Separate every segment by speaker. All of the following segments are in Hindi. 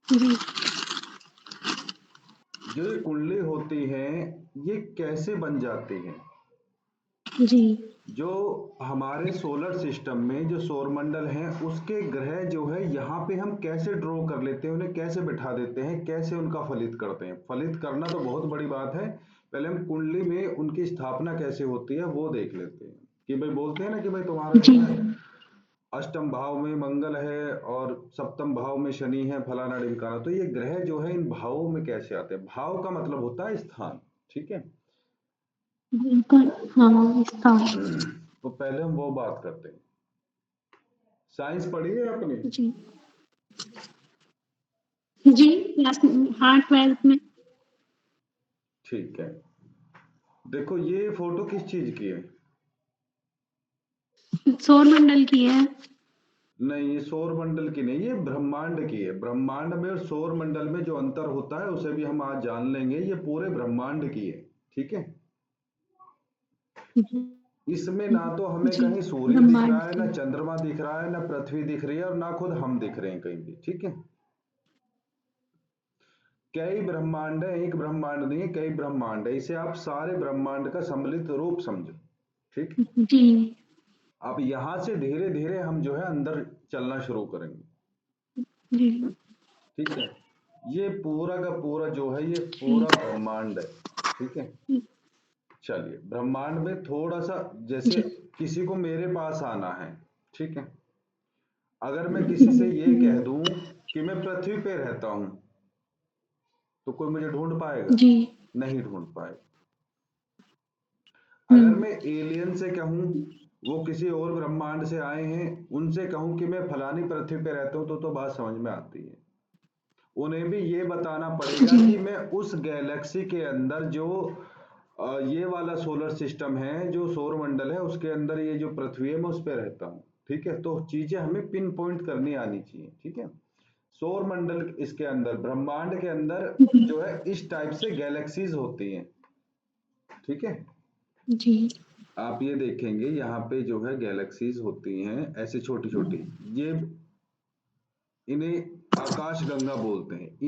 Speaker 1: जी।
Speaker 2: जो ये कुंडली होती है, ये कैसे बन जाती है?
Speaker 1: जी।
Speaker 2: जो हमारे सोलर सिस्टम में जो सौरमंडल है, उसके ग्रह जो है यहाँ पे हम कैसे ड्रॉ कर लेते हैं, उन्हें कैसे बिठा देते हैं, कैसे उनका फलित करते हैं। फलित करना तो बहुत बड़ी बात है, पहले हम कुंडली में उनकी स्थापना कैसे होती है वो देख लेते हैं। कि भाई बोलते हैं ना कि भाई तुम्हारा
Speaker 1: जी।
Speaker 2: जो है अष्टम भाव में मंगल है और सप्तम भाव में शनि है, फलाना ढिमकाना। तो ये ग्रह जो है इन भावों में कैसे आते हैं? भाव का मतलब होता है स्थान, ठीक है।
Speaker 1: बिल्कुल। हाँ, स्थान।
Speaker 2: तो पहले हम वो बात करते हैं। साइंस पढ़ी है आपने?
Speaker 1: जी। जी, क्लास हाँ, 12th में।
Speaker 2: ठीक है। देखो ये फोटो किस चीज की है?
Speaker 1: सौर मंडल की है।
Speaker 2: नहीं, ये सौर मंडल की नहीं, ये ब्रह्मांड की है। ब्रह्मांड में और सौर मंडल में जो अंतर होता है उसे भी हम आज जान लेंगे। ये पूरे ब्रह्मांड की है, ठीक है।
Speaker 1: जी।
Speaker 2: इसमें ना तो हमें
Speaker 1: जी,
Speaker 2: कहीं सूर्य दिख
Speaker 1: ब्रह्मांड
Speaker 2: रहा है, ना
Speaker 1: की।
Speaker 2: चंद्रमा दिख रहा है, ना पृथ्वी दिख रही है, और ना खुद हम दिख रहे हैं कहीं भी, ठीक है। कई ब्रह्मांड है, एक ब्रह्मांड नहीं है, कई ब्रह्मांड है। इसे आप सारे ब्रह्मांड का सम्मिलित रूप समझो, ठीक।
Speaker 1: जी।
Speaker 2: अब यहां से धीरे धीरे हम जो है अंदर चलना शुरू करेंगे,
Speaker 1: जी।
Speaker 2: ठीक है। ये पूरा का पूरा जो है ये पूरा
Speaker 1: ठीक।
Speaker 2: ब्रह्मांड है, ठीक है। चलिए, ब्रह्मांड में थोड़ा सा, जैसे
Speaker 1: जी।
Speaker 2: किसी को मेरे पास आना है, ठीक है। अगर मैं किसी से ये कह दूं कि मैं पृथ्वी पे रहता हूं, तो कोई मुझे ढूंढ पाएगा?
Speaker 1: जी।
Speaker 2: नहीं ढूंढ पाएगा।
Speaker 1: हुँ।
Speaker 2: अगर मैं एलियन से कहूं, वो किसी और ब्रह्मांड से आए हैं, उनसे कहूं कि मैं फलानी पृथ्वी पे रहता हूं, तो बात समझ में आती है। उन्हें भी ये बताना पड़ेगा
Speaker 1: जी।
Speaker 2: कि मैं उस गैलेक्सी के अंदर जो ये वाला सोलर सिस्टम है, जो सौर मंडल है, उसके अंदर ये जो पृथ्वी है, मैं उस पे रहता हूँ, ठीक है। तो चीजें हमें पिन पॉइंट करनी आनी चाहिए, ठीक है। सौर मंडल इसके अंदर, ब्रह्मांड के अंदर जो है इस टाइप से गैलेक्सीज होती हैं, ठीक है।
Speaker 1: जी।
Speaker 2: आप ये देखेंगे यहाँ पे जो है गैलेक्सीज होती हैं ऐसे छोटी छोटी। ये इन्हें आकाश गंगा बोलते हैं।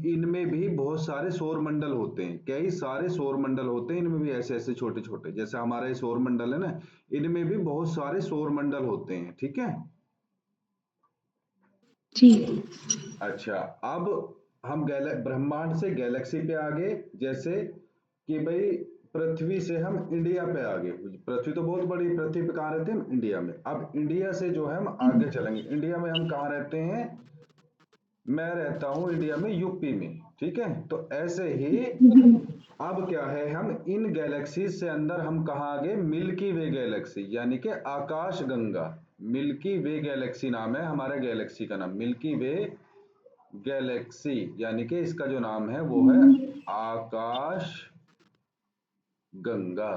Speaker 2: इनमें भी बहुत सारे सौर मंडल होते हैं, कई सारे सौर मंडल होते हैं। इनमें भी ऐसे ऐसे छोटे छोटे, जैसे हमारा ये सौर मंडल है ना, इनमें भी बहुत सारे सौर मंडल होते हैं, ठीक है।
Speaker 1: जी।
Speaker 2: अच्छा, अब हम ब्रह्मांड से गैलेक्सी पे आ गए। जैसे कि भाई पृथ्वी से हम इंडिया पे आ गए। पृथ्वी तो बहुत बड़ी, पृथ्वी पे कहाँ रहते हैं हम? इंडिया में। अब इंडिया से जो है हम आगे चलेंगे। इंडिया में हम कहाँ रहते हैं? मैं रहता हूं इंडिया में, यूपी में, ठीक है। तो ऐसे ही अब क्या है, हम इन गैलेक्सीज से अंदर हम कहाँ आ गए? मिल्की वे गैलेक्सी, यानी कि आकाश गंगा। मिल्की वे गैलेक्सी नाम है हमारे गैलेक्सी का नाम, मिल्की वे गैलेक्सी। यानी कि इसका जो नाम है वो है आकाश गंगा,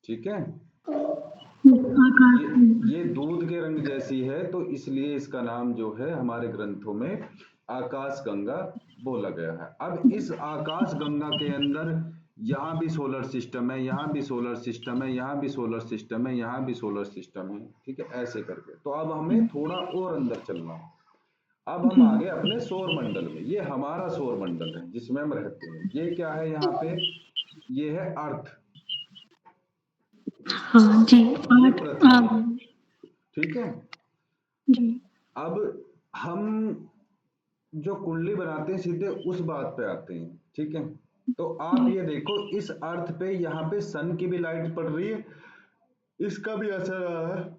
Speaker 2: ठीक है।
Speaker 1: आकाश
Speaker 2: ये
Speaker 1: गंगा।
Speaker 2: ये दूध के रंग जैसी है, तो इसलिए इसका नाम जो है हमारे ग्रंथों में आकाश गंगा बोला गया है। अब इस आकाश गंगा के अंदर यहाँ भी सोलर सिस्टम है, यहाँ भी सोलर सिस्टम है, यहाँ भी सोलर सिस्टम है, यहाँ भी सोलर सिस्टम है, ठीक है। ऐसे करके तो अब हमें थोड़ा और अंदर चलना है। अब हम
Speaker 1: जी।
Speaker 2: आ गए अपने सौर मंडल में। ये हमारा सौर मंडल है जिसमें हम रहते हैं। ये क्या है यहाँ पे? ये है अर्थ,
Speaker 1: हाँ जी।
Speaker 2: ये
Speaker 1: 8
Speaker 2: पृथ्वी,
Speaker 1: आग।
Speaker 2: ठीक है।
Speaker 1: जी।
Speaker 2: अब हम जो कुंडली बनाते हैं सीधे उस बात पे आते हैं, ठीक है। तो आप ये देखो, इस अर्थ पे यहाँ पे सन की भी लाइट पड़ रही है, इसका भी असर आ रहा है,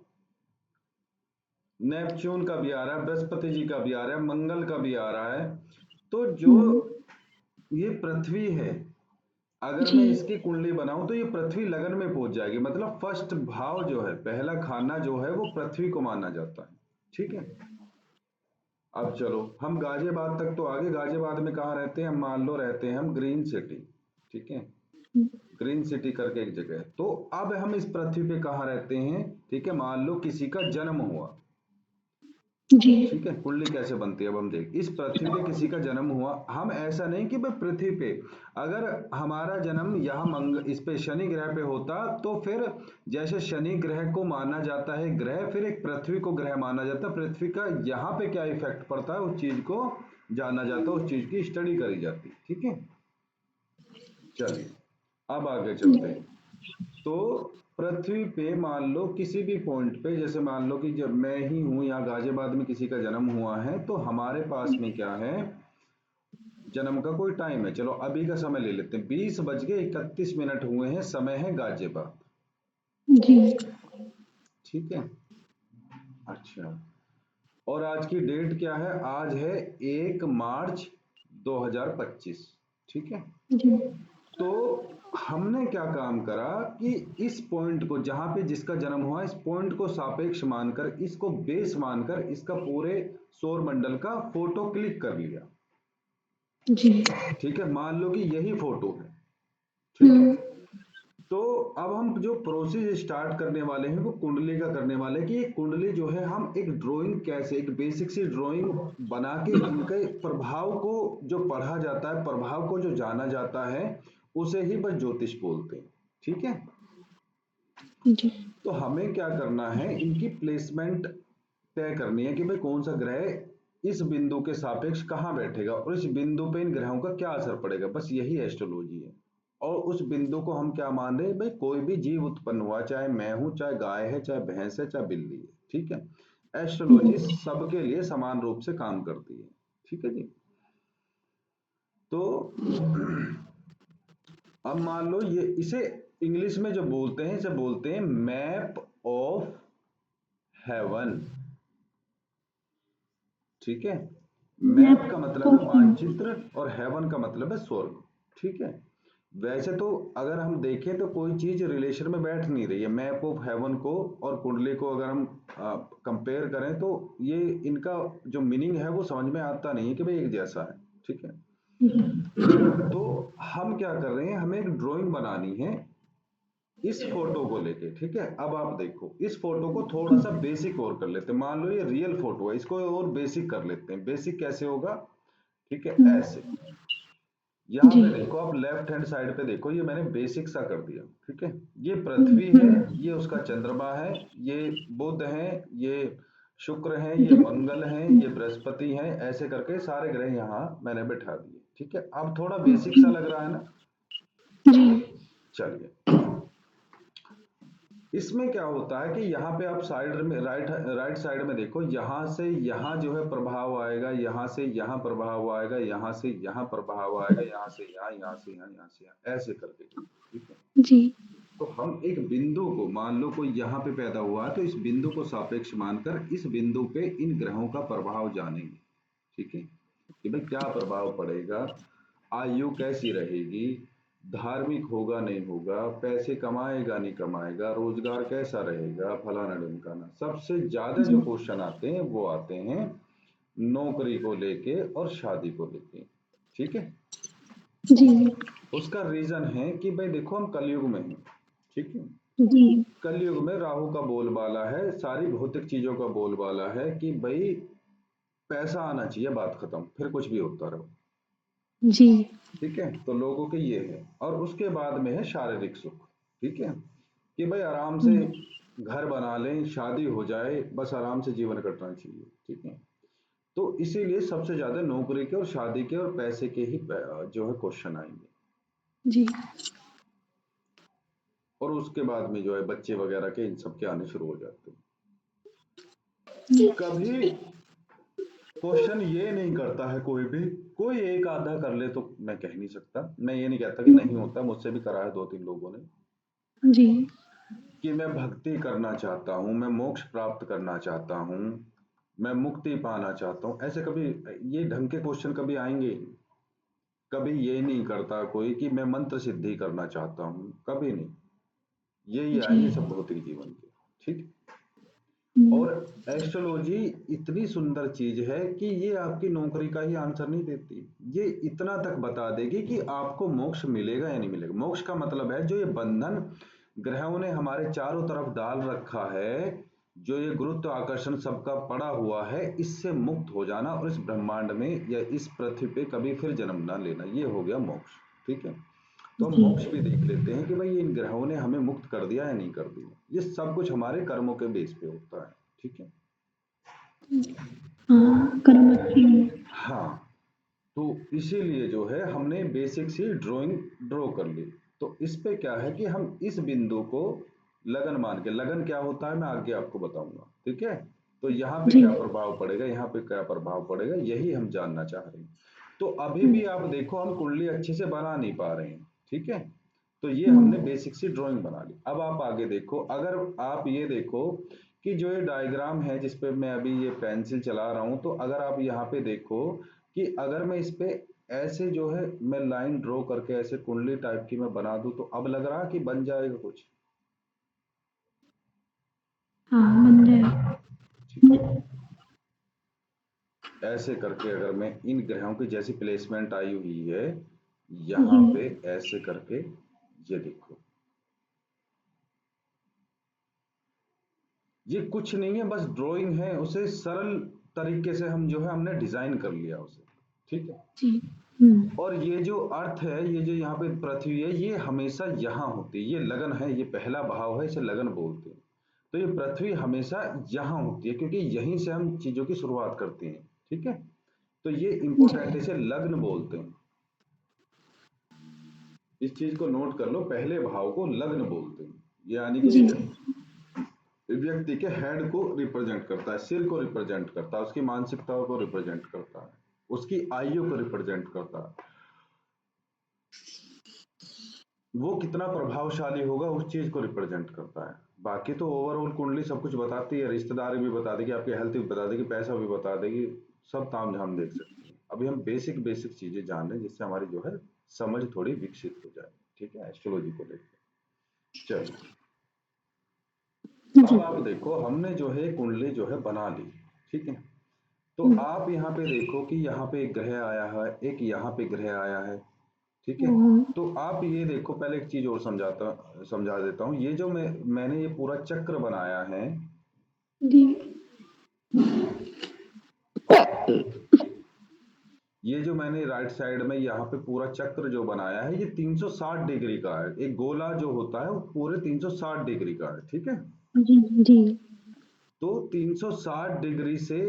Speaker 2: नेपच्यून का भी आ रहा है, बृहस्पति जी का भी आ रहा है, मंगल का भी आ रहा है। तो जो
Speaker 1: हुँ।
Speaker 2: ये पृथ्वी है, अगर
Speaker 1: जी।
Speaker 2: मैं इसकी कुंडली बनाऊं तो ये पृथ्वी लगन में पहुंच जाएगी। मतलब फर्स्ट भाव जो है, पहला खाना जो है वो पृथ्वी को माना जाता है, ठीक है। अब चलो हम गाजियाबाद तक तो आगे। गाजियाबाद में कहाँ रहते हैं हम? मान लो रहते हैं हम ग्रीन सिटी, ठीक है। ग्रीन सिटी करके एक जगह है। तो अब हम इस पृथ्वी पे कहाँ रहते हैं? ठीक है, मान लो किसी का जन्म हुआ,
Speaker 1: जी।
Speaker 2: ठीक है। कुंडली कैसे बनती है अब हम देख। इस पृथ्वी पे किसी का जन्म हुआ, हम ऐसा नहीं कि भाई पृथ्वी पे, अगर हमारा जन्म यहाँ इस पे शनि ग्रह पे होता, तो फिर जैसे शनि ग्रह को माना जाता है ग्रह, फिर एक पृथ्वी को ग्रह माना जाता है। पृथ्वी का यहाँ पे क्या इफेक्ट पड़ता है उस चीज को जाना जाता है, उस चीज की स्टडी करी जाती है। ठीक है, चलिए अब आगे चलते हैं। तो पृथ्वी पे मान लो किसी भी पॉइंट पे, जैसे मान लो कि जब मैं ही हूं या गाजियाबाद में किसी का जन्म हुआ है, तो हमारे पास में क्या है, जन्म का कोई टाइम है। चलो अभी का समय ले लेते हैं, 20:31 हुए हैं, समय है गाजियाबाद।
Speaker 1: जी।
Speaker 2: ठीक है, अच्छा, और आज की डेट क्या है, आज है 1 मार्च 2025। ठीक है,
Speaker 1: जी।
Speaker 2: तो हमने क्या काम करा कि इस पॉइंट को, जहां पे जिसका जन्म हुआ, इस पॉइंट को सापेक्ष मानकर, इसको बेस मानकर, इसका पूरे सौर मंडल का फोटो क्लिक कर लिया।
Speaker 1: जी।
Speaker 2: ठीक है, मान लो कि यही फोटो है। ठीक है,
Speaker 1: हम्म।
Speaker 2: तो अब हम जो प्रोसेस स्टार्ट करने वाले हैं वो कुंडली का करने वाले हैं, कि ये कुंडली जो है हम एक ड्राइंग, कैसे एक बेसिक सी ड्राइंग बना के इनके प्रभाव को जो पढ़ा जाता है, प्रभाव को जो जाना जाता है, उसे ही बस ज्योतिष बोलते हैं। ठीक है,
Speaker 1: जी।
Speaker 2: तो हमें क्या करना है, इनकी प्लेसमेंट तय करनी है कि भाई कौन सा ग्रह इस बिंदु के सापेक्ष कहाँ बैठेगा और इस बिंदु पे इन ग्रहों का क्या असर पड़ेगा। बस यही एस्ट्रोलॉजी है। और उस बिंदु को हम क्या मान रहे हैं, भाई कोई भी जीव उत्पन्न हुआ, चाहे मैं हूं, चाहे गाय है, चाहे भैंस है, चाहे बिल्ली है। ठीक है, एस्ट्रोलॉजी सबके लिए समान रूप से काम करती है। ठीक है जी, तो अब मान लो ये, इसे इंग्लिश में जो बोलते हैं, इसे बोलते हैं मैप ऑफ हेवन। ठीक है, मैप का
Speaker 1: मैप
Speaker 2: मतलब है
Speaker 1: ऑफ
Speaker 2: मानचित्र और हेवन का मतलब है स्वर्ग। ठीक है, वैसे तो अगर हम देखें तो कोई चीज रिलेशन में बैठ नहीं रही है, मैप ऑफ हेवन को और कुंडली को अगर हम कंपेयर करें तो ये इनका जो मीनिंग है वो समझ में आता नहीं है कि भाई एक जैसा है। ठीक है, तो हम क्या कर रहे हैं, हमें एक ड्राइंग बनानी है इस फोटो को लेके। ठीक है, अब आप देखो, इस फोटो को थोड़ा सा बेसिक और कर लेते हैं। मान लो ये रियल फोटो है, इसको और बेसिक कर लेते हैं। बेसिक कैसे होगा, ठीक है, ऐसे, यहाँ
Speaker 1: जी।
Speaker 2: पे देखो, आप लेफ्ट हैंड साइड पे देखो, ये मैंने बेसिक सा कर दिया। ठीक है, ये
Speaker 1: हम्म।
Speaker 2: पृथ्वी है, ये उसका चंद्रमा है, ये बुध है, ये शुक्र है, ये मंगल है, ये बृहस्पति है, ऐसे करके सारे ग्रह यहाँ मैंने बैठा दिए। ठीक है, अब थोड़ा बेसिक सा लग रहा है ना।
Speaker 1: जी।
Speaker 2: चलिए, इसमें क्या होता है कि यहाँ पे आप साइड में, राइट साइड में देखो, यहाँ से यहाँ जो है प्रभाव आएगा, यहाँ से यहाँ प्रभाव आएगा, यहाँ से यहाँ प्रभाव आएगा, यहाँ से यहाँ, यहाँ से यहाँ, यहाँ से यहाँ, ऐसे करके। ठीक है,
Speaker 1: जी।
Speaker 2: तो हम एक बिंदु को, मान लो कोई यहाँ पे पैदा हुआ है, तो इस बिंदु को सापेक्ष मानकर इस बिंदु पे इन ग्रहों का प्रभाव जानेंगे। ठीक है, कि भाई क्या प्रभाव पड़ेगा, आयु कैसी रहेगी, धार्मिक होगा नहीं होगा, पैसे कमाएगा नहीं कमाएगा, रोजगार कैसा रहेगा, फलाना ढिमकाना। सबसे ज्यादा जो
Speaker 1: जी।
Speaker 2: क्वेश्चन आते हैं वो आते हैं नौकरी को लेके और शादी को लेके। ठीक है,
Speaker 1: जी।
Speaker 2: उसका रीजन है कि भाई देखो, हम कलयुग में हैं। ठीक है,
Speaker 1: जी।
Speaker 2: कलयुग में राहु का बोलबाला है, सारी भौतिक चीजों का बोलबाला है कि भाई पैसा आना चाहिए, बात खत्म, फिर कुछ भी होता रहो।
Speaker 1: जी।
Speaker 2: ठीक है, तो लोगों के ये है, और उसके बाद में है शारीरिक सुख। ठीक है, कि भाई आराम से
Speaker 1: हम्म।
Speaker 2: घर बना लें, शादी हो जाए, बस आराम से जीवन कटना चाहिए। ठीक है, तो इसीलिए सबसे ज्यादा नौकरी के और शादी के और पैसे के ही जो है क्वेश्चन आएंगे।
Speaker 1: जी।
Speaker 2: और उसके बाद में जो है बच्चे वगैरह के, इन सब के आने शुरू हो जाते हैं। कभी क्वेश्चन ये नहीं करता है कोई भी, कोई एक आधा कर ले तो मैं कह नहीं सकता, मैं ये नहीं कहता कि नहीं होता, मुझसे भी करा है 2-3 लोगों ने,
Speaker 1: जी।
Speaker 2: कि मैं भक्ति करना चाहता हूँ, मैं मोक्ष प्राप्त करना चाहता हूँ, मैं मुक्ति पाना चाहता हूँ, ऐसे कभी ये ढंग के क्वेश्चन कभी आएंगे ही नहीं। कभी ये नहीं करता कोई कि मैं मंत्र सिद्धि करना चाहता हूँ, कभी नहीं। यही
Speaker 1: जी।
Speaker 2: आएंगे सब भौतिक जीवन के। ठीक,
Speaker 1: हम्म।
Speaker 2: और एस्ट्रोलॉजी इतनी सुंदर चीज है कि ये आपकी नौकरी का ही आंसर नहीं देती, ये इतना तक बता देगी कि आपको मोक्ष मिलेगा या नहीं मिलेगा। मोक्ष का मतलब है जो ये बंधन ग्रहों ने हमारे चारों तरफ डाल रखा है, जो ये गुरुत्व आकर्षण सबका पड़ा हुआ है, इससे मुक्त हो जाना और इस ब्रह्मांड में या इस पृथ्वी पे कभी फिर जन्म ना लेना, ये हो गया मोक्ष। ठीक है, तो हम
Speaker 1: जी।
Speaker 2: मोक्ष भी देख लेते हैं कि भाई इन ग्रहों ने हमें मुक्त कर दिया या नहीं कर दिया। ये सब कुछ हमारे कर्मों के बेस पे होता है। ठीक है,
Speaker 1: हाँ, कर्म अच्छी है।
Speaker 2: हाँ, इसीलिए जो है हमने बेसिक सी ड्राइंग ड्रॉ कर ली। तो इस पे क्या है कि हम इस बिंदु को लगन मान के, लगन क्या होता है मैं आगे आपको बताऊंगा, ठीक है। तो यहाँ पे
Speaker 1: जी।
Speaker 2: क्या प्रभाव पड़ेगा, यहाँ पे क्या प्रभाव पड़ेगा, यही हम जानना चाह रहे हैं। तो अभी भी
Speaker 1: हुँ,
Speaker 2: आप देखो हम कुंडली अच्छे से बना नहीं पा रहे हैं, ठीक है। तो ये हमने
Speaker 1: हुँ,
Speaker 2: बेसिक सी ड्राइंग बना ली। अब आप आगे देखो, अगर आप ये देखो कि जो ये डायग्राम है जिस पे मैं अभी ये पेंसिल चला रहा हूं, तो अगर आप यहाँ पे देखो कि अगर मैं इस पे ऐसे जो है मैं लाइन ड्रॉ करके ऐसे कुंडली टाइप की मैं बना दूं, तो अब लग रहा कि बन जाएगा कुछ।
Speaker 1: हाँ, बन जाएगा।
Speaker 2: ठीक है, ऐसे करके अगर मैं इन ग्रहों की जैसी प्लेसमेंट आई हुई है
Speaker 1: जी,
Speaker 2: यहाँ पे ऐसे करके, ये देखो, ये कुछ नहीं है, बस ड्राइंग है, उसे सरल तरीके से हम जो है हमने डिजाइन कर लिया उसे, ठीक है।
Speaker 1: जी। हुँ,
Speaker 2: और ये जो अर्थ है, ये जो यहाँ पे पृथ्वी है, ये हमेशा यहाँ होती है, ये लगन है, ये पहला भाव है, इसे लगन बोलते हैं। तो ये पृथ्वी हमेशा यहाँ होती है क्योंकि यहीं से हम चीजों की शुरुआत करते हैं, ठीक है। तो ये इंपॉर्टेंट,
Speaker 1: जी,
Speaker 2: इसे लग्न बोलते हैं। इस चीज को नोट कर लो, पहले भाव को लग्न बोलते हैं, यानी कि
Speaker 1: जी,
Speaker 2: व्यक्ति के हेड को रिप्रेजेंट करता है, सिर को रिप्रेजेंट करता है, उसकी मानसिकताओं को रिप्रेजेंट करता है, उसकी आयु को रिप्रेजेंट करता है, वो कितना प्रभावशाली होगा उस चीज को रिप्रेजेंट करता है। बाकी तो ओवरऑल कुंडली सब कुछ बताती है, रिश्तेदारी भी बता देगी, आपकी हेल्थ भी बता देगी, पैसा भी बता देगी, सब ताम झाम देख सकती है। अभी हम बेसिक बेसिक चीजें जान रहे हैं जिससे हमारी जो है समझ थोड़ी विकसित हो जाए, ठीक है, एस्ट्रोलॉजी को लेकर। चलो,
Speaker 1: जी।
Speaker 2: अब आप देखो हमने जो है कुंडली जो है बना ली, ठीक है। तो
Speaker 1: हुँ,
Speaker 2: आप यहाँ पे देखो कि यहाँ पे एक ग्रह आया है, एक यहाँ पे ग्रह आया है, ठीक है।
Speaker 1: हुँ,
Speaker 2: तो आप ये देखो, पहले एक चीज और समझा देता हूँ, ये जो मैंने ये पूरा चक्र बनाया है,
Speaker 1: जी।
Speaker 2: ये जो मैंने राइट साइड में यहाँ पे पूरा चक्र जो बनाया है, ये 360 डिग्री का है। एक गोला जो होता है वो पूरे 360 डिग्री का है, ठीक है।
Speaker 1: जी, जी।
Speaker 2: तो 360 डिग्री से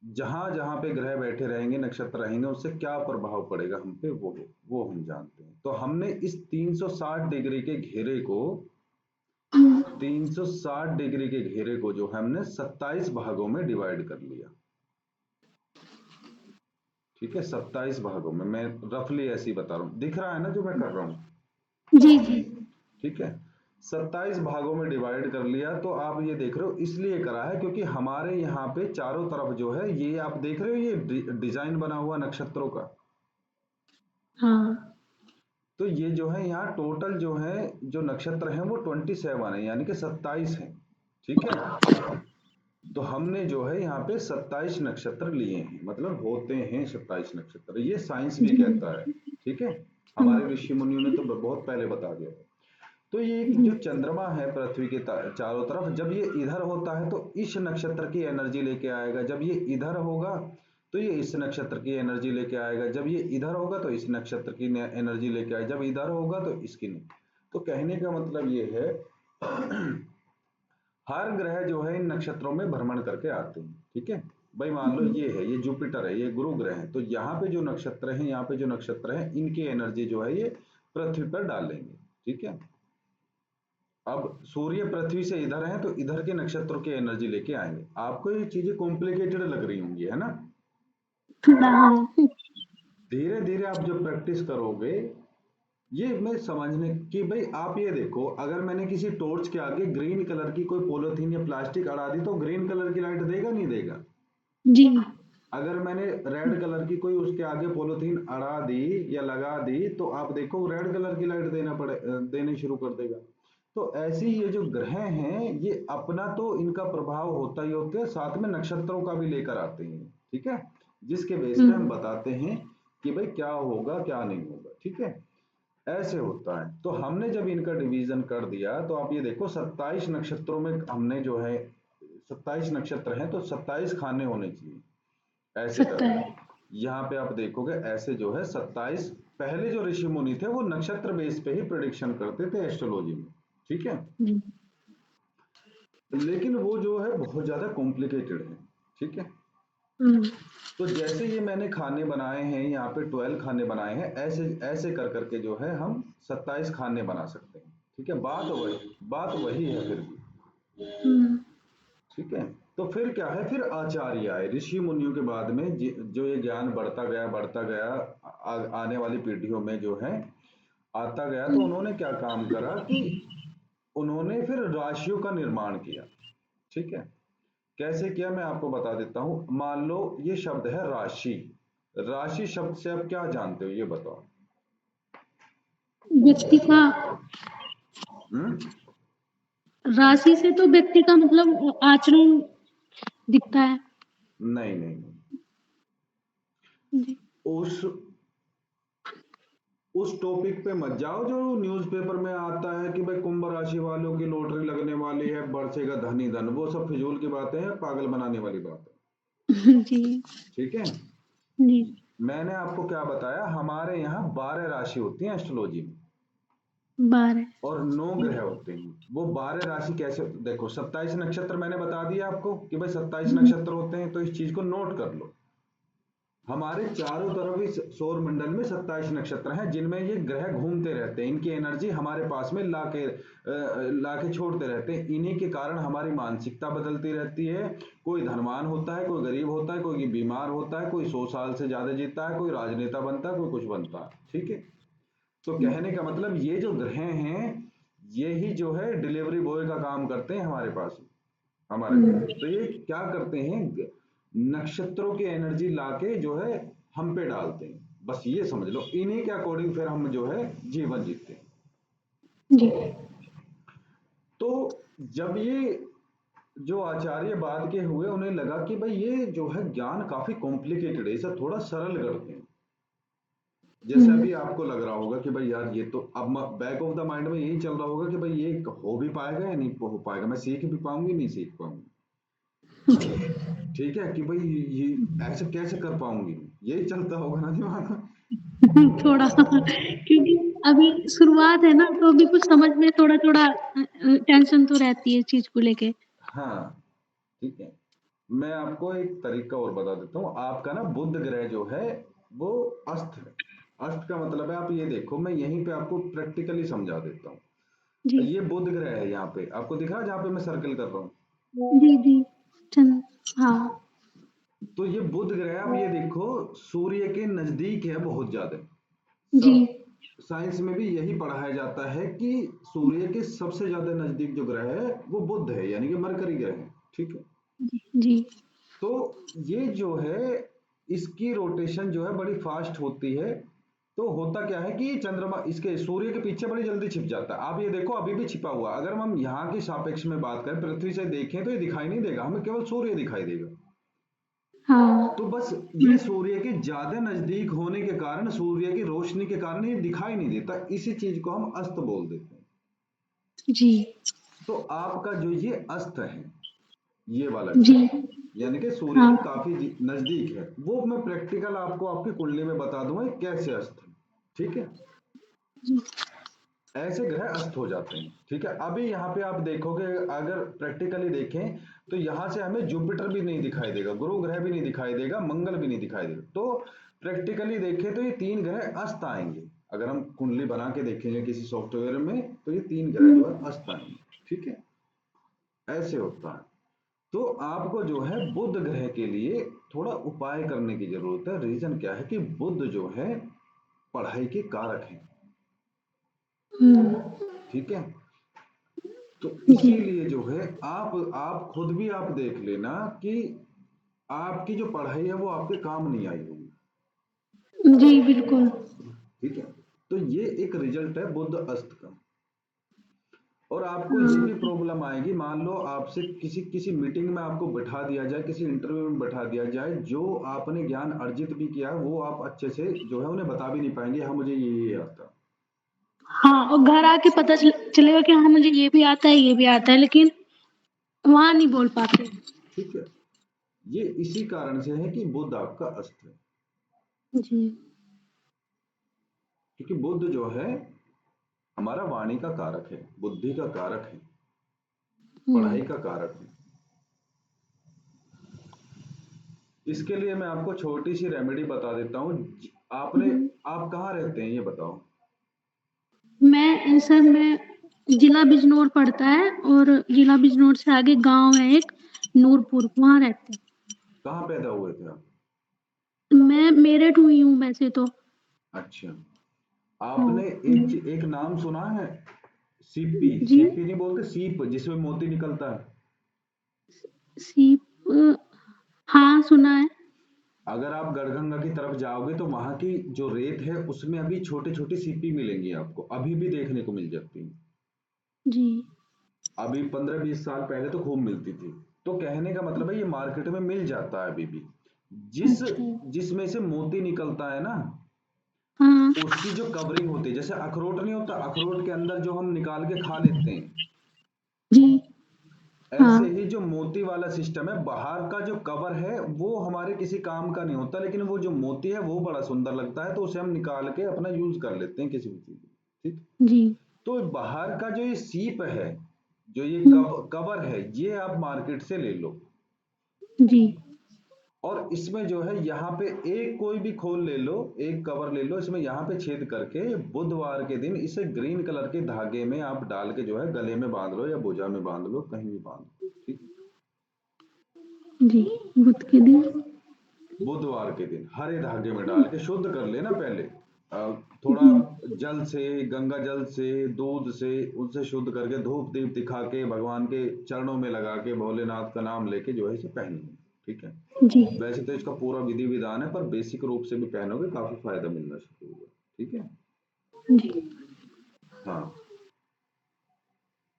Speaker 2: जहां जहां पे ग्रह बैठे रहेंगे, नक्षत्र रहेंगे, उससे क्या प्रभाव पड़ेगा हम पे, वो हम जानते हैं। तो हमने इस 360 डिग्री के घेरे को,
Speaker 1: हुँ,
Speaker 2: 360 डिग्री के घेरे को जो है हमने 27 भागों में डिवाइड कर लिया, ठीक है। 27 भागों में, मैं रफली ऐसे ही बता रहा हूं, दिख रहा है ना जो मैं कर रहा हूं,
Speaker 1: जी, जी।
Speaker 2: ठीक है। 27 भागों में डिवाइड कर लिया। तो आप ये देख रहे हो इसलिए करा है क्योंकि हमारे यहाँ पे चारों तरफ जो है, ये आप देख रहे हो, ये डिजाइन बना हुआ नक्षत्रों का।
Speaker 1: हाँ।
Speaker 2: तो ये जो है यहाँ टोटल जो है, जो नक्षत्र हैं वो 27 है, यानी कि 27 है, ठीक है। तो हमने जो है यहाँ पे 27 नक्षत्र लिए हैं, मतलब होते हैं 27 नक्षत्र, ये साइंस भी
Speaker 1: जी।
Speaker 2: कहता है, ठीक है।
Speaker 1: हुँ,
Speaker 2: हमारे ऋषि मुनियों ने तो बहुत पहले बता दिया। तो ये
Speaker 1: हुँ,
Speaker 2: जो चंद्रमा है पृथ्वी के चारों तरफ, जब ये इधर होता है तो इस नक्षत्र की एनर्जी लेके आएगा, जब ये इधर होगा तो ये इस नक्षत्र की एनर्जी लेके आएगा, जब ये इधर होगा तो इस नक्षत्र की एनर्जी लेके आएगा, जब इधर होगा तो इसकी नहीं। तो कहने का मतलब ये है हर ग्रह जो है इन नक्षत्रों में भ्रमण करके आते हैं, ठीक है। भाई मान लो
Speaker 1: हुँ,
Speaker 2: ये है, ये जुपिटर है, ये गुरु ग्रह है, तो यहाँ पे जो नक्षत्र है, यहाँ पे जो नक्षत्र है, इनकी एनर्जी जो है ये पृथ्वी पर डालेंगे, ठीक है। अब सूर्य पृथ्वी से इधर है तो इधर के नक्षत्रों की एनर्जी लेके आएंगे। आपको ये चीजें कॉम्प्लिकेटेड लग रही होंगी, है ना।
Speaker 1: थोड़ा हाँ।
Speaker 2: धीरे धीरे आप जो प्रैक्टिस करोगे, ये मैं समझने कि भाई आप ये देखो, अगर मैंने किसी टॉर्च के आगे ग्रीन कलर की कोई पॉलिथीन या प्लास्टिक अड़ा दी तो ग्रीन कलर की लाइट देगा नहीं देगा।
Speaker 1: जी।
Speaker 2: अगर मैंने रेड कलर की कोई उसके आगे पॉलिथीन अड़ा दी या लगा दी तो आप देखो रेड कलर की लाइट देने शुरू कर देगा। तो ऐसे ही ये जो ग्रह हैं, ये अपना तो इनका प्रभाव होता ही होता है, साथ में नक्षत्रों का भी लेकर आते हैं, ठीक है। जिसके बेस
Speaker 1: हुँ,
Speaker 2: पे हम बताते हैं कि भाई क्या होगा क्या नहीं होगा, ठीक है। ऐसे होता है। तो हमने जब इनका डिवीजन कर दिया तो आप ये देखो 27 नक्षत्रों में हमने जो है, 27 नक्षत्र हैं तो 27 खाने होने चाहिए, ऐसे
Speaker 1: सकता
Speaker 2: करके।
Speaker 1: है।
Speaker 2: यहाँ पे आप देखोगे ऐसे जो है 27, पहले जो ऋषि मुनि थे वो नक्षत्र बेस पे ही प्रिडिक्शन करते थे एस्ट्रोलॉजी में, ठीक है।
Speaker 1: जी।
Speaker 2: लेकिन वो जो है बहुत ज्यादा कॉम्प्लिकेटेड है, ठीक है।
Speaker 1: हुँ,
Speaker 2: तो जैसे ये मैंने खाने बनाए हैं, यहाँ पे 12 खाने बनाए हैं, ऐसे ऐसे कर करके जो है हम 27 खाने बना सकते हैं। ठीक है, बात वही है फिर भी।
Speaker 1: हम्म,
Speaker 2: ठीक है, तो फिर क्या है, फिर आचार्य आए ऋषि मुनियों के बाद में, जो ये ज्ञान बढ़ता गया, आने वाली पीढ़ियों में जो है आता गया, तो उन्होंने क्या काम करा कि उन्होंने फिर राशियों का निर्माण किया। ठीक है, कैसे किया मैं आपको बता देता हूं। मान लो ये शब्द है राशि। राशि शब्द से आप क्या जानते हो, ये बताओ।
Speaker 1: व्यक्ति का,
Speaker 2: हम्म।
Speaker 1: राशि से तो व्यक्ति का मतलब आचरण दिखता है।
Speaker 2: नहीं नहीं नहीं,
Speaker 1: जी।
Speaker 2: उस उस टॉपिक पे मत जाओ जो न्यूज़पेपर में आता है कि भाई कुंभ राशि वालों की लॉटरी लगने वाली है, बरसेगा धन ही धन। वो सब फिजूल की बातें हैं, पागल बनाने वाली बात है।
Speaker 1: जी।
Speaker 2: ठीक है,
Speaker 1: जी।
Speaker 2: मैंने आपको क्या बताया, हमारे यहाँ 12 राशि होती है एस्ट्रोलॉजी में,
Speaker 1: 12।
Speaker 2: और 9 ग्रह होते हैं। वो 12 राशि कैसे, देखो 27 नक्षत्र मैंने बता दिया आपको कि भाई 27 नक्षत्र होते हैं, तो इस चीज को नोट कर लो। हमारे चारों तरफ इस सौर मंडल में 27 नक्षत्र हैं, जिनमें ये ग्रह घूमते रहते हैं, इनकी एनर्जी हमारे पास में लाके छोड़ते रहते हैं। इन्हीं के कारण हमारी मानसिकता बदलती रहती है। कोई धनवान होता है, कोई गरीब होता है, कोई बीमार होता है, कोई 100 साल से ज्यादा जीता है, कोई राजनेता बनता है, कोई कुछ बनता है। ठीक है, तो कहने का मतलब ये जो ग्रह हैं, ये ही जो है डिलीवरी बॉय का काम करते हैं हमारे पास, हमारे लिए। तो ये क्या करते हैं, नक्षत्रों की एनर्जी लाके जो है हम पे डालते हैं, बस ये समझ लो। इन्हीं के अकॉर्डिंग फिर हम जो है जीवन जीते हैं।
Speaker 1: जी।
Speaker 2: तो जब ये जो आचार्य बाद के हुए, उन्हें लगा कि भाई ये जो है ज्ञान काफी कॉम्प्लिकेटेड है, इसे थोड़ा सरल करते हैं। जैसे
Speaker 1: हम्म,
Speaker 2: अभी आपको लग रहा होगा कि भाई यार ये तो, अब बैक ऑफ द माइंड में यही चल रहा होगा कि भाई ये हो भी पाएगा या नहीं हो पाएगा, मैं सीख भी पाऊंगी नहीं सीख पाऊंगी। ठीक है, कि भाई ये ऐसे कैसे कर पाऊंगी, यही चलता होगा ना दिमाग में।
Speaker 1: थोड़ा क्योंकि अभी शुरुआत है ना, तो अभी कुछ समझ में थोड़ा-थोड़ा टेंशन तो रहती है इस चीज़ को लेके।
Speaker 2: हाँ, ठीक है, मैं आपको एक तरीका और बता देता हूँ। आपका ना बुध ग्रह जो है वो अस्त है। अस्त का मतलब है, आप ये देखो, मैं यहीं पे आपको प्रैक्टिकली समझा देता हूँ।
Speaker 1: जी।
Speaker 2: ये बुध ग्रह है, यहाँ पे आपको दिख रहा है जहाँ पे मैं सर्कल कर रहा हूँ।
Speaker 1: जी, जी। चंद हाँ।
Speaker 2: तो ये बुध ग्रह, आप ये देखो, सूर्य के नजदीक है बहुत ज्यादा।
Speaker 1: जी।
Speaker 2: सब साइंस में भी यही पढ़ाया जाता है कि सूर्य के सबसे ज्यादा नजदीक जो ग्रह है वो बुध है, यानी कि मरकरी ग्रह है। ठीक है,
Speaker 1: जी। जी।
Speaker 2: तो ये जो है, इसकी रोटेशन जो है बड़ी फास्ट होती है। तो होता क्या है कि चंद्रमा इसके सूर्य के पीछे बड़ी जल्दी छिप जाता है। आप ये देखो अभी भी छिपा हुआ, अगर हम यहाँ के सापेक्ष में बात करें, पृथ्वी से देखें, तो ये दिखाई नहीं देगा, हमें केवल सूर्य दिखाई देगा।
Speaker 1: हाँ।
Speaker 2: तो बस ये
Speaker 1: हुँ,
Speaker 2: सूर्य के ज्यादा नजदीक होने के कारण, सूर्य की रोशनी के कारण ये दिखाई नहीं देता, इसी चीज को हम अस्त बोल देते हैं।
Speaker 1: जी।
Speaker 2: तो आपका जो ये अस्त है, ये वाला
Speaker 1: जी।
Speaker 2: ग्रह, यानी कि सूर्य
Speaker 1: हाँ।
Speaker 2: के काफी नजदीक है, वो मैं प्रैक्टिकल आपको आपकी कुंडली में बता दूंगा ये कैसे अस्त है। ठीक है,
Speaker 1: जी।
Speaker 2: ऐसे ग्रह अस्त हो जाते हैं। ठीक है, अभी यहाँ पे आप देखोगे, अगर प्रैक्टिकली देखें, तो यहाँ से हमें जुपिटर भी नहीं दिखाई देगा, गुरु ग्रह भी नहीं दिखाई देगा, मंगल भी नहीं दिखाई देगा। तो प्रैक्टिकली देखें तो ये 3 ग्रह अस्त आएंगे। अगर हम कुंडली बना के देखेंगे किसी सॉफ्टवेयर में, तो ये 3 ग्रह जो है अस्त आएंगे। ठीक है, ऐसे होता है। तो आपको जो है बुध ग्रह के लिए थोड़ा उपाय करने की जरूरत है। रीजन क्या है कि बुध जो है पढ़ाई के कारक है।
Speaker 1: हुँ,
Speaker 2: ठीक है, तो
Speaker 1: जी।
Speaker 2: इसीलिए जो है आप खुद भी आप देख लेना कि आपकी जो पढ़ाई है वो आपके काम नहीं आई होगी।
Speaker 1: जी, बिल्कुल।
Speaker 2: ठीक है, तो ये एक रिजल्ट है बुध अस्त का। और आपको ये भी
Speaker 1: हाँ।
Speaker 2: प्रॉब्लम आएगी, मान लो आपसे किसी किसी मीटिंग में आपको बैठा दिया जाए, किसी इंटरव्यू में बैठा दिया जाए, जो आपने ज्ञान अर्जित भी किया है वो आप अच्छे से जो है उन्हें बता भी नहीं पाएंगे, हाँ मुझे ये आता।
Speaker 1: हाँ, और घर आके पता चलेगा कि हाँ, मुझे ये भी आता है, लेकिन वहाँ नहीं बोल पाते।
Speaker 2: ठीक है, ये इसी कारण से है कि बुध आपका अस्त है।
Speaker 1: जी।
Speaker 2: क्योंकि बुध जो है हमारा वाणी का कारक है, बुद्धि का कारक है,
Speaker 1: हुँ,
Speaker 2: पढ़ाई का कारक है। इसके लिए मैं आपको छोटी सी रेमेडी बता देता हूँ। आपने
Speaker 1: हम्म,
Speaker 2: आप कहाँ रहते हैं ये बताओ।
Speaker 1: मैं जिला बिजनौर पड़ता है, और जिला बिजनौर से आगे गांव है एक, नूरपुर, वहां रहते
Speaker 2: कहाँ पैदा हुए थे आप?
Speaker 1: हैं। मैं मेरठ हुई हूँ वैसे तो।
Speaker 2: अच्छा,
Speaker 1: हाँ।
Speaker 2: आपने एक नाम सुना है? सीपी।
Speaker 1: जी।
Speaker 2: सीपी नहीं बोलते, सीप जिसमें मोती निकलता है।
Speaker 1: सीप, हाँ सुना है।
Speaker 2: अगर आप गढ़गंगा की तरफ जाओगे तो वहां की जो रेत है उसमें अभी छोटे छोटे सीपी मिलेंगी आपको, अभी भी देखने को मिल जाती है।
Speaker 1: जी।
Speaker 2: अभी 15-20 साल पहले तो खूब मिलती थी। तो कहने का मतलब है ये मार्केट में मिल जाता है अभी भी। जिस
Speaker 1: अच्छा।
Speaker 2: जिसमें से मोती निकलता है ना,
Speaker 1: हाँ।
Speaker 2: उसकी जो कवरिंग होती है, जैसे अखरोट नहीं होता, अखरोट के अंदर जो हम निकाल के खा लेते हैं,
Speaker 1: जी। हाँ।
Speaker 2: ऐसे ही जो मोती वाला सिस्टम है, बाहर का जो कवर है वो हमारे किसी काम का नहीं होता, लेकिन वो जो मोती है वो बड़ा सुंदर लगता है, तो उसे हम निकाल के अपना यूज कर लेते हैं किसी भी चीज में। ठीक।
Speaker 1: जी।
Speaker 2: तो बाहर का जो ये सीप है, जो ये
Speaker 1: हुँ,
Speaker 2: कवर है, ये आप मार्केट से ले लो।
Speaker 1: जी।
Speaker 2: और इसमें जो है यहाँ पे एक कोई भी खोल ले लो, एक कवर ले लो, इसमें यहाँ पे छेद करके बुधवार के दिन इसे ग्रीन कलर के धागे में आप डाल के जो है गले में बांध लो या भुजा में बांध लो, कहीं भी बांध लो। ठीक।
Speaker 1: जी, बुध के दिन।
Speaker 2: बुधवार के दिन हरे धागे में डाल के शुद्ध कर लेना पहले। थोड़ा
Speaker 1: जी।
Speaker 2: जल से, गंगा जल से, दूध से, उनसे शुद्ध करके धूप दीप दिखा के भगवान के चरणों में लगा के भोलेनाथ का नाम लेके जो है इसे पहन लेना। ठीक है।
Speaker 1: जी।
Speaker 2: वैसे तो इसका पूरा विधि विधान है, पर बेसिक रूप से भी पहनोगे काफी फायदा मिलना शुरू होगा। ठीक है।
Speaker 1: जी।
Speaker 2: हाँ।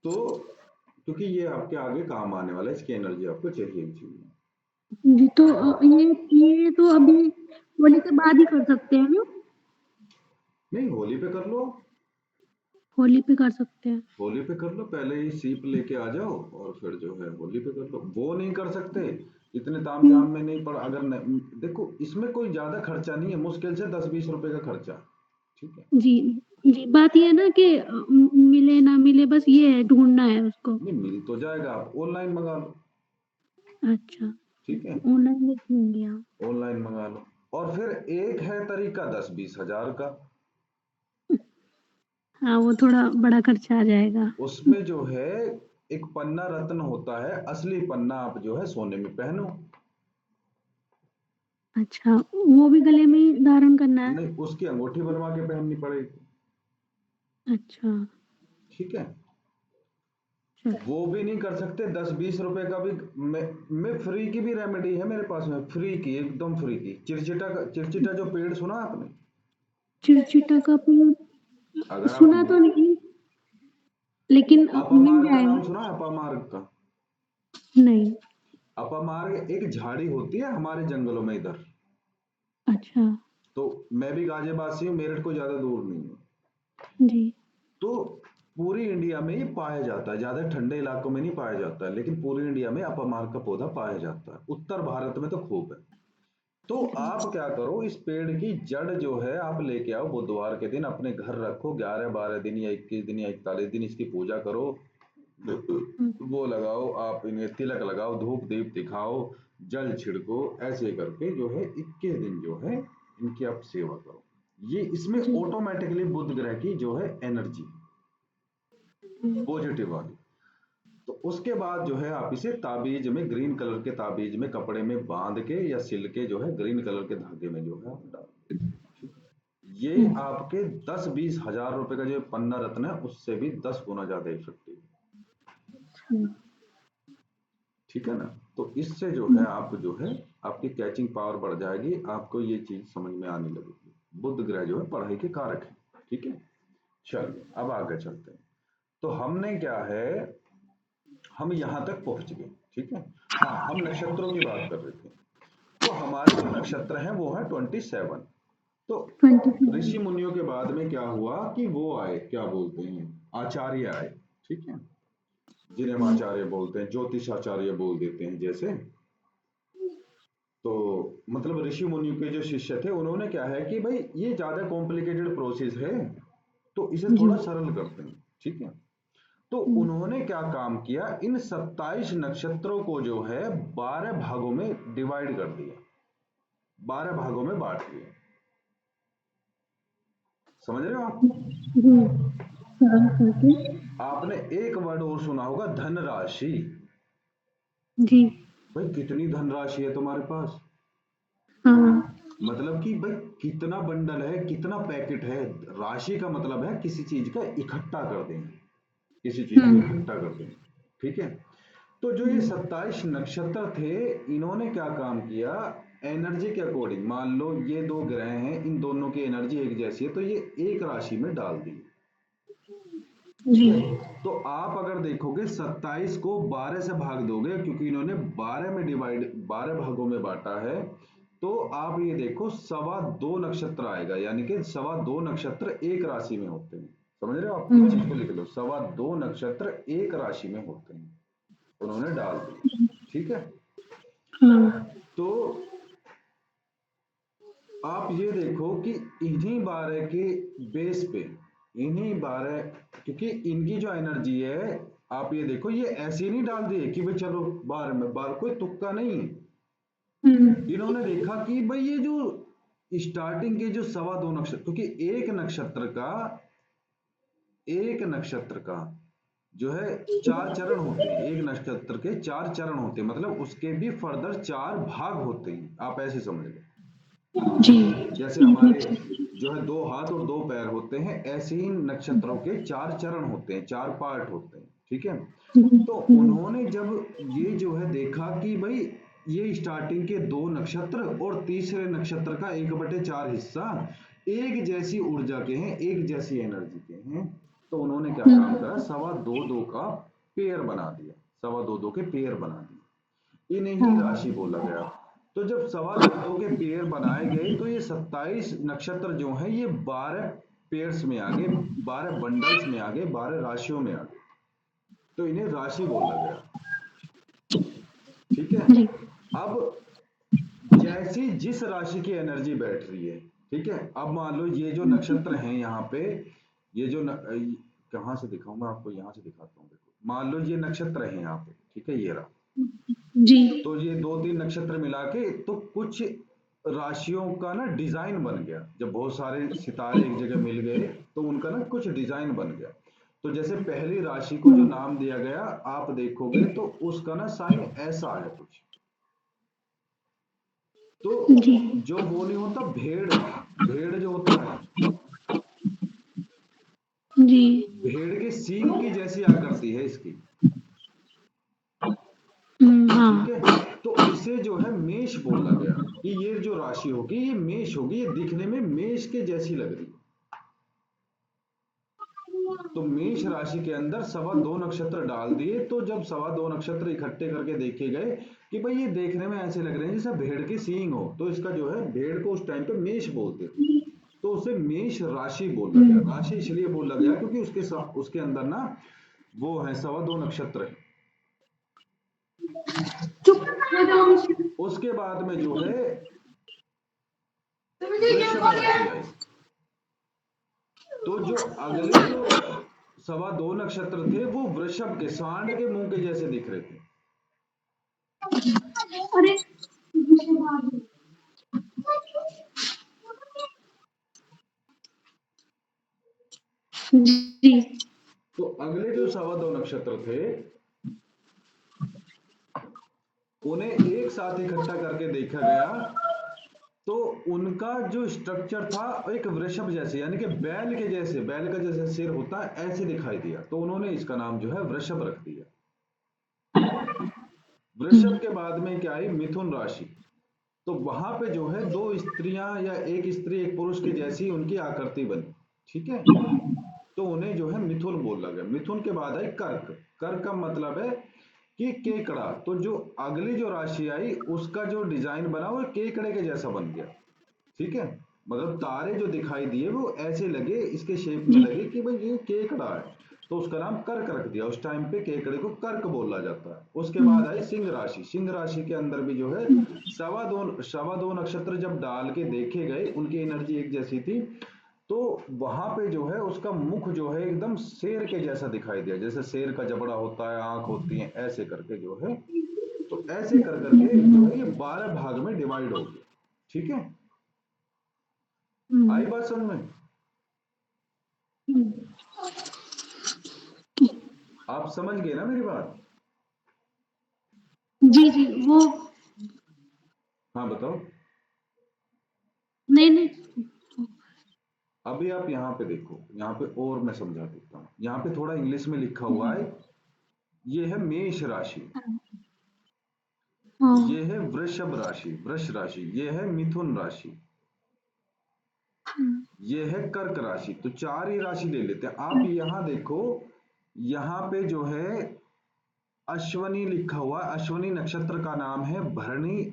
Speaker 2: तो क्योंकि ये आपके आगे काम आने वाला है, इसकी एनर्जी आपको चाहिए ही चाहिए।
Speaker 1: जी, तो ये तो अभी होली के बाद ही कर सकते हैं ना?
Speaker 2: नहीं, होली पे कर लो।
Speaker 1: होली पे कर सकते हैं।
Speaker 2: होली पे कर लो, पहले ही सीप लेके आ जाओ और फिर जो है होली पे कर लो। वो नहीं कर सकते, इतने ताम
Speaker 1: हुँ,
Speaker 2: झाम में नहीं, पर अगर देखो इसमें कोई ज्यादा खर्चा नहीं है, मुश्किल से 10-20 रुपए का खर्चा। ठीक है।
Speaker 1: जी, जी, बात ये है ना कि मिले ना मिले, बस ये है, ढूँढना है उसको।
Speaker 2: नहीं, मिल तो जाएगा, आप ऑनलाइन मंगा लो।
Speaker 1: अच्छा,
Speaker 2: ठीक है।
Speaker 1: ऑनलाइन देखेंगे आप।
Speaker 2: ऑनलाइन मंगा लो। और फिर एक है तरीका 10-20 हजार का।
Speaker 1: हाँ, वो थोड़ा बड़ा खर्चा आ जाएगा।
Speaker 2: उसमें जो है एक पन्ना रत्न होता है, असली पन्ना, आप जो है सोने में पहनो।
Speaker 1: अच्छा, वो भी गले में ही धारण करना है?
Speaker 2: नहीं, उसकी अंगूठी बनवा के पहननी पड़ेगी।
Speaker 1: अच्छा,
Speaker 2: ठीक है।
Speaker 1: चलो।
Speaker 2: वो भी नहीं कर सकते, 10-20 रुपए का भी। मैं फ्री की भी रेमेडी है मेरे पास में, फ्री की, एकदम फ्री की। चिरचिटा का, चिरचिटा जो पेड़ सुना आपने?
Speaker 1: चिरचिटा का पेड़
Speaker 2: अगर आप
Speaker 1: सुना तो नहीं, लेकिन मिल
Speaker 2: अपामार्ग का
Speaker 1: जाएगा।
Speaker 2: नाम सुना है? अपामार्ग का।
Speaker 1: नहीं।
Speaker 2: अपामार्ग एक झाड़ी होती है हमारे जंगलों में इधर।
Speaker 1: अच्छा।
Speaker 2: तो मैं भी गाजियाबाद से हूँ, मेरठ को ज्यादा दूर नहीं है।
Speaker 1: जी।
Speaker 2: तो पूरी इंडिया में ये पाया जाता है, ज्यादा ठंडे इलाकों में नहीं पाया जाता है, लेकिन पूरी इंडिया में अपामार्ग का पौधा पाया जाता है, उत्तर भारत में तो खूब है। तो
Speaker 1: जी।
Speaker 2: आप क्या करो, इस पेड़ की जड़ जो है आप लेके आओ, बुधवार के दिन अपने घर रखो, 11-12 दिन या 21 दिन या 41 दिन इसकी पूजा करो।
Speaker 1: हुँ,
Speaker 2: वो लगाओ, आप इन्हें तिलक लगाओ, धूप दीप दिखाओ, जल छिड़को, ऐसे करके जो है 21 दिन जो है इनकी आप सेवा करो। ये इसमें
Speaker 1: जी।
Speaker 2: ऑटोमेटिकली बुध ग्रह की जो है एनर्जी
Speaker 1: हुँ,
Speaker 2: पॉजिटिव वाली। तो उसके बाद जो है आप इसे ताबीज में, ग्रीन कलर के ताबीज में कपड़े में बांध के या सिल के जो है ग्रीन कलर के धागे में जो है आप डाल दो। ये
Speaker 1: हुँ,
Speaker 2: आपके 10-20 हजार रुपए का जो पन्ना रत्न है उससे भी 10 गुना ज्यादा इफेक्टिव है।
Speaker 1: हुँ,
Speaker 2: ठीक है ना? तो इससे जो है
Speaker 1: हुँ,
Speaker 2: आप जो है आपकी कैचिंग पावर बढ़ जाएगी, आपको ये चीज समझ में आने लगेगी। बुध ग्रह जो है पढ़ाई के कारक है। ठीक है। चलिए अब आगे चलते हैं। तो हमने क्या है, हम यहां तक पहुंच गए। ठीक है। हाँ, हम नक्षत्रों की बात कर रहे थे। तो हमारे जो नक्षत्र हैं वो है 27। तो
Speaker 1: 27।
Speaker 2: ऋषि मुनियों के बाद में क्या हुआ कि वो आए, क्या बोलते हैं, आचार्य आए। ठीक है। जिन्हें हम
Speaker 1: हुँ,
Speaker 2: आचार्य बोलते हैं, ज्योतिष आचार्य बोल देते हैं जैसे। तो मतलब ऋषि मुनियों के जो शिष्य थे उन्होंने क्या है कि भाई ये ज्यादा कॉम्प्लिकेटेड प्रोसेस है, तो इसे
Speaker 1: जी।
Speaker 2: थोड़ा सरल करते हैं। ठीक है। तो
Speaker 1: हुँ,
Speaker 2: उन्होंने क्या काम किया, इन 27 नक्षत्रों को जो है 12 भागों में डिवाइड कर दिया। 12 भागों में बांट दिया। समझ रहे हो आप?
Speaker 1: जी। हाँ, करके।
Speaker 2: आपने एक वर्ड और सुना होगा, धनराशि।
Speaker 1: जी।
Speaker 2: भाई कितनी धनराशि है तुम्हारे पास?
Speaker 1: हाँ।
Speaker 2: मतलब कि भाई कितना बंडल है, कितना पैकेट है। राशि का मतलब है किसी चीज का इकट्ठा कर देना, किसी चीज को
Speaker 1: हुँ।
Speaker 2: इकट्ठा कर देना। ठीक है। तो जो ये 27 नक्षत्र थे, इन्होंने क्या काम किया, एनर्जी के अकॉर्डिंग, मान लो ये दो ग्रह हैं, इन दोनों की एनर्जी एक जैसी है, तो ये एक राशि में डाल दी। ठीक
Speaker 1: जी।
Speaker 2: है। तो आप अगर देखोगे 27 को 12 से भाग दोगे, क्योंकि इन्होंने 12 में डिवाइड, 12 भागों में बांटा है, तो आप ये देखो 2.25 नक्षत्र आएगा, यानी कि 2.25 नक्षत्र एक राशि में होते हैं। समझ रहे हो आप? इस चीज को
Speaker 1: हुँ।
Speaker 2: लिख लो, 2.25 नक्षत्र एक राशि में होते हैं, उन्होंने डाल दिए। ठीक है।
Speaker 1: हाँ।
Speaker 2: तो आप ये देखो कि इन्हीं 12 के बेस पे, इन्हीं 12, क्योंकि इनकी जो एनर्जी है, आप ये देखो ये ऐसे नहीं डाल दिए कि भाई चलो 12 में, 12 कोई तुक्का नहीं है।
Speaker 1: हुँ।
Speaker 2: इन्होंने देखा कि भाई ये जो स्टार्टिंग के जो 2.25 नक्षत्र, क्योंकि एक नक्षत्र का जो है 4 चरण होते हैं, एक नक्षत्र के 4 चरण होते हैं, मतलब उसके भी फर्दर 4 भाग होते हैं, आप ऐसे समझ लो।
Speaker 1: जी।
Speaker 2: जैसे
Speaker 1: एक
Speaker 2: हमारे
Speaker 1: नक्षत्र।
Speaker 2: जो है 2 हाथ और 2 पैर होते हैं, ऐसे ही नक्षत्रों के 4 चरण होते हैं, 4 पार्ट होते हैं। ठीक है।
Speaker 1: हुँ।
Speaker 2: तो
Speaker 1: हुँ।
Speaker 2: उन्होंने जब ये जो है देखा कि भाई ये स्टार्टिंग के 2 नक्षत्र और तीसरे नक्षत्र का 1/4 हिस्सा एक जैसी ऊर्जा के हैं, एक जैसी एनर्जी के हैं, तो उन्होंने क्या काम करा,
Speaker 1: हुँ।
Speaker 2: 2.25 का पेयर बना दिया, 2.25 के पेयर बना दिए, इन्हें ही राशि
Speaker 1: हाँ।
Speaker 2: बोला गया। तो जब 2.25 के पेयर बनाए गए, तो ये 27 नक्षत्र जो हैं ये 12 पेयर्स में आ गए, 12 बंडल्स में आ गए, 12 राशियों में आ गए, तो इन्हें राशि बोला गया। ठीक है।
Speaker 1: जी।
Speaker 2: अब जैसी जिस राशि की एनर्जी बैठ रही है, ठीक है, अब मान लो ये जो नक्षत्र हैं यहाँ पे, ये जो कहाँ से दिखाऊं मैं आपको, यहाँ से दिखाता हूँ, देखो मान लो ये नक्षत्र है यहाँ पे, ठीक है, ये रहा।
Speaker 1: जी।
Speaker 2: तो ये 2-3 नक्षत्र मिला के तो कुछ राशियों का ना डिजाइन बन गया, जब बहुत सारे सितारे एक जगह मिल गए तो उनका ना कुछ डिजाइन बन गया। तो जैसे पहली राशि को जो नाम दिया गया, आप देखोगे तो उसका ना साइन ऐसा है कुछ। तो
Speaker 1: जी।
Speaker 2: जो वो नहीं होता भेड़, भेड़ जो होता है,
Speaker 1: जी।
Speaker 2: भेड़ के सींग की जैसी आकृति है इसकी। ठीक है।
Speaker 1: हाँ।
Speaker 2: तो इसे जो है मेष बोला गया, कि ये जो राशि होगी ये मेष होगी, ये दिखने में मेष के जैसी लग रही है। तो मेष राशि के अंदर 2.25 नक्षत्र डाल दिए, तो जब 2.25 नक्षत्र इकट्ठे करके देखे गए कि भाई ये देखने में ऐसे लग रहे हैं जैसे भेड़ के सींग हो, तो इसका जो है भेड़ को उस टाइम पे मेष बोलते थे, तो उसे मेष राशि बोला गया। राशि इसलिए बोला गया क्योंकि उसके अंदर ना वो है 2.25 नक्षत्र है।
Speaker 1: चुप हो जाओ।
Speaker 2: उसके बाद में जो है वृषभ राशि आई। तो जो अगले जो 2.25 नक्षत्र थे वो वृषभ के, सांड के मुंह के जैसे दिख रहे थे।
Speaker 1: अरे! जी।
Speaker 2: तो अगले जो 2.25 नक्षत्र थे, उन्हें एक साथ इकट्ठा करके देखा गया, तो उनका जो स्ट्रक्चर था एक वृषभ जैसे, यानी कि बैल के जैसे, बैल का जैसे सिर होता है ऐसे दिखाई दिया, तो उन्होंने इसका नाम जो है वृषभ रख दिया। वृषभ
Speaker 1: हुँ।
Speaker 2: के बाद में क्या आई, मिथुन राशि। तो वहां पे जो है दो स्त्रियां या एक स्त्री एक पुरुष के जैसी उनकी आकृति बनी। ठीक है। तो उन्हें जो है मिथुन बोला गया। मिथुन के बाद आई कर्क। कर्क का मतलब है कि केकड़ा। तो जो अगली जो राशि आई उसका जो डिजाइन बना वो केकड़े के जैसा बन गया। ठीक है। मतलब तारे जो दिखाई दिए वो ऐसे लगे, इसके शेप में
Speaker 1: जी।
Speaker 2: लगे कि भाई ये केकड़ा है, तो उसका नाम कर्क रख दिया। उस टाइम पे केकड़े को कर्क बोला जाता है। उसके बाद आई
Speaker 1: हुँ।
Speaker 2: सिंह राशि। सिंह राशि के अंदर भी जो है 2.25 नक्षत्र जब डाल के देखे गए, उनकी एनर्जी एक जैसी थी, तो वहां पे जो है उसका मुख जो है एकदम शेर के जैसा दिखाई दिया, जैसे शेर का जबड़ा होता है, आंख होती है, ऐसे करके जो है, तो ऐसे कर करके जो है ये 12 भाग में डिवाइड हो गया। ठीक है, आई
Speaker 1: हुँ,
Speaker 2: बात समझ में?
Speaker 1: हुँ।
Speaker 2: आप समझ गए ना मेरी बात?
Speaker 1: जी, जी, वो
Speaker 2: हाँ बताओ।
Speaker 1: नहीं, नहीं।
Speaker 2: अभी आप यहाँ पे देखो, यहाँ पे और मैं समझा देता हूँ। यहाँ पे थोड़ा इंग्लिश में लिखा हुआ है,
Speaker 1: हुँ,
Speaker 2: ये है मेष राशि,
Speaker 1: हाँ, हाँ,
Speaker 2: ये है वृषभ राशि, वृष राशि, ये है मिथुन राशि,
Speaker 1: हुँ,
Speaker 2: ये है कर्क राशि। तो चार ही राशि ले लेते हैं। आप यहाँ देखो, यहाँ पे जो है अश्वनी लिखा हुआ, अश्वनी नक्षत्र का नाम है, भरणी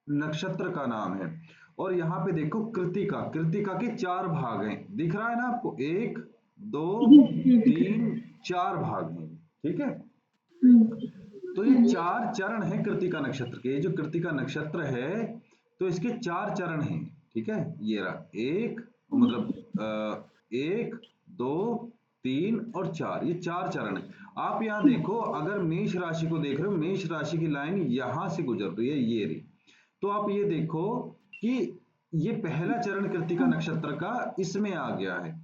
Speaker 2: नक्षत्र का नाम है। और यहाँ पे देखो कृतिका, कृतिका के चार भाग हैं, दिख रहा है ना आपको? एक, दो,
Speaker 1: जी, जी, दिख रहा
Speaker 2: तीन,
Speaker 1: है।
Speaker 2: चार भाग हैं, ठीक है।
Speaker 1: हुँ,
Speaker 2: तो ये चार चरण है कृतिका नक्षत्र के। ये जो कृतिका नक्षत्र है, तो इसके चार चरण हैं, ठीक है। ये रहा एक, मतलब एक, दो, तीन और चार, ये चार चरण है। आप यहाँ देखो, अगर मेष राशि को देख रहे हो, मेष राशि की लाइन यहां से गुजर रही है, ये रही। तो आप ये देखो कि ये पहला चरण कृतिका नक्षत्र का इसमें आ गया है,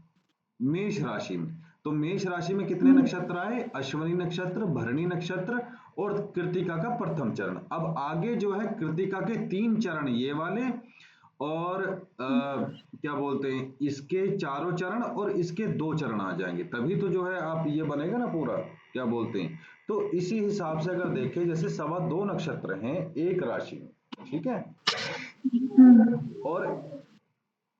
Speaker 2: मेष राशि में। तो मेष राशि में कितने
Speaker 1: हुँ,
Speaker 2: नक्षत्र आए? अश्विनी नक्षत्र, भरणी नक्षत्र और कृतिका का प्रथम चरण। अब आगे जो है कृतिका के तीन चरण ये वाले, और क्या बोलते हैं, इसके चारों चरण और इसके दो चरण आ जाएंगे, तभी तो जो है आप ये बनेगा ना पूरा, क्या बोलते हैं। तो इसी हिसाब से अगर देखें, जैसे सवा दो नक्षत्र हैं एक राशि में, ठीक है,
Speaker 1: हुँ,
Speaker 2: और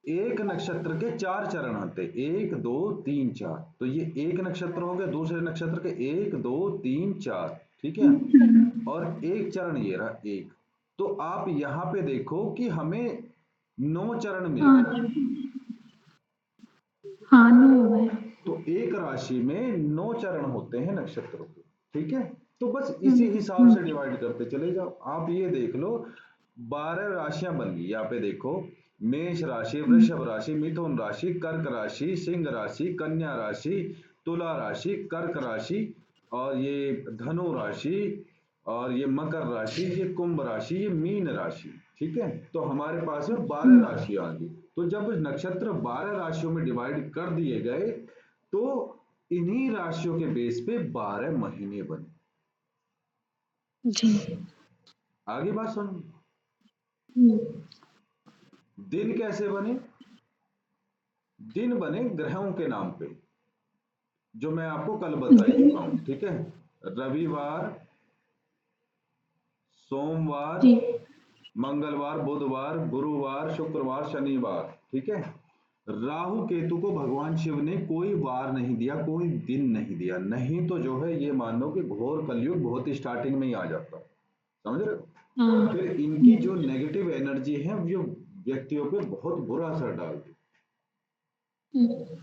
Speaker 2: एक नक्षत्र के चार चरण आते, एक, दो, तीन, चार। तो ये एक नक्षत्र हो गया, दूसरे नक्षत्र के एक, दो, तीन, चार, ठीक है, और एक चरण ये रहा एक। तो आप यहां पे देखो कि हमें 9 चरण मिल
Speaker 1: हाँ
Speaker 2: गए।
Speaker 1: जी, हाँ, 9 हो गए।
Speaker 2: तो एक राशि में 9 चरण होते हैं नक्षत्रों के, ठीक है। तो बस
Speaker 1: हुँ,
Speaker 2: इसी हिसाब से
Speaker 1: हुँ,
Speaker 2: डिवाइड करते चले जाओ। आप ये देख लो, 12 राशियां बन गई। यहाँ पे देखो, मेष राशि, वृषभ
Speaker 1: हुँ,
Speaker 2: राशि, मिथुन राशि, कर्क राशि, सिंह राशि, कन्या राशि, तुला राशि, कर्क राशि, और ये धनु राशि, और ये मकर राशि, ये कुंभ राशि, ये मीन राशि, ठीक है। तो हमारे पास में 12 राशि आ गई। तो जब नक्षत्र 12 राशियों में डिवाइड कर दिए गए, तो इन्हीं राशियों के बेस पे 12 महीने बने।
Speaker 1: जी,
Speaker 2: आगे बात सुन।
Speaker 1: हुँ,
Speaker 2: दिन कैसे बने? दिन बने ग्रहों के नाम पे, जो मैं आपको कल बता ही चुका हूं, ठीक है। रविवार, सोमवार,
Speaker 1: जी,
Speaker 2: मंगलवार, बुधवार, गुरुवार, शुक्रवार, शनिवार, ठीक है। राहु केतु को भगवान शिव ने कोई वार नहीं दिया, कोई दिन नहीं दिया, नहीं तो जो है ये मान लो कि घोर कलयुग बहुत ही स्टार्टिंग में ही आ जाता। समझ रहे हो?
Speaker 1: हाँ,
Speaker 2: फिर इनकी जो नेगेटिव एनर्जी है वो व्यक्तियों पे बहुत बुरा असर डालती,
Speaker 1: हुँ,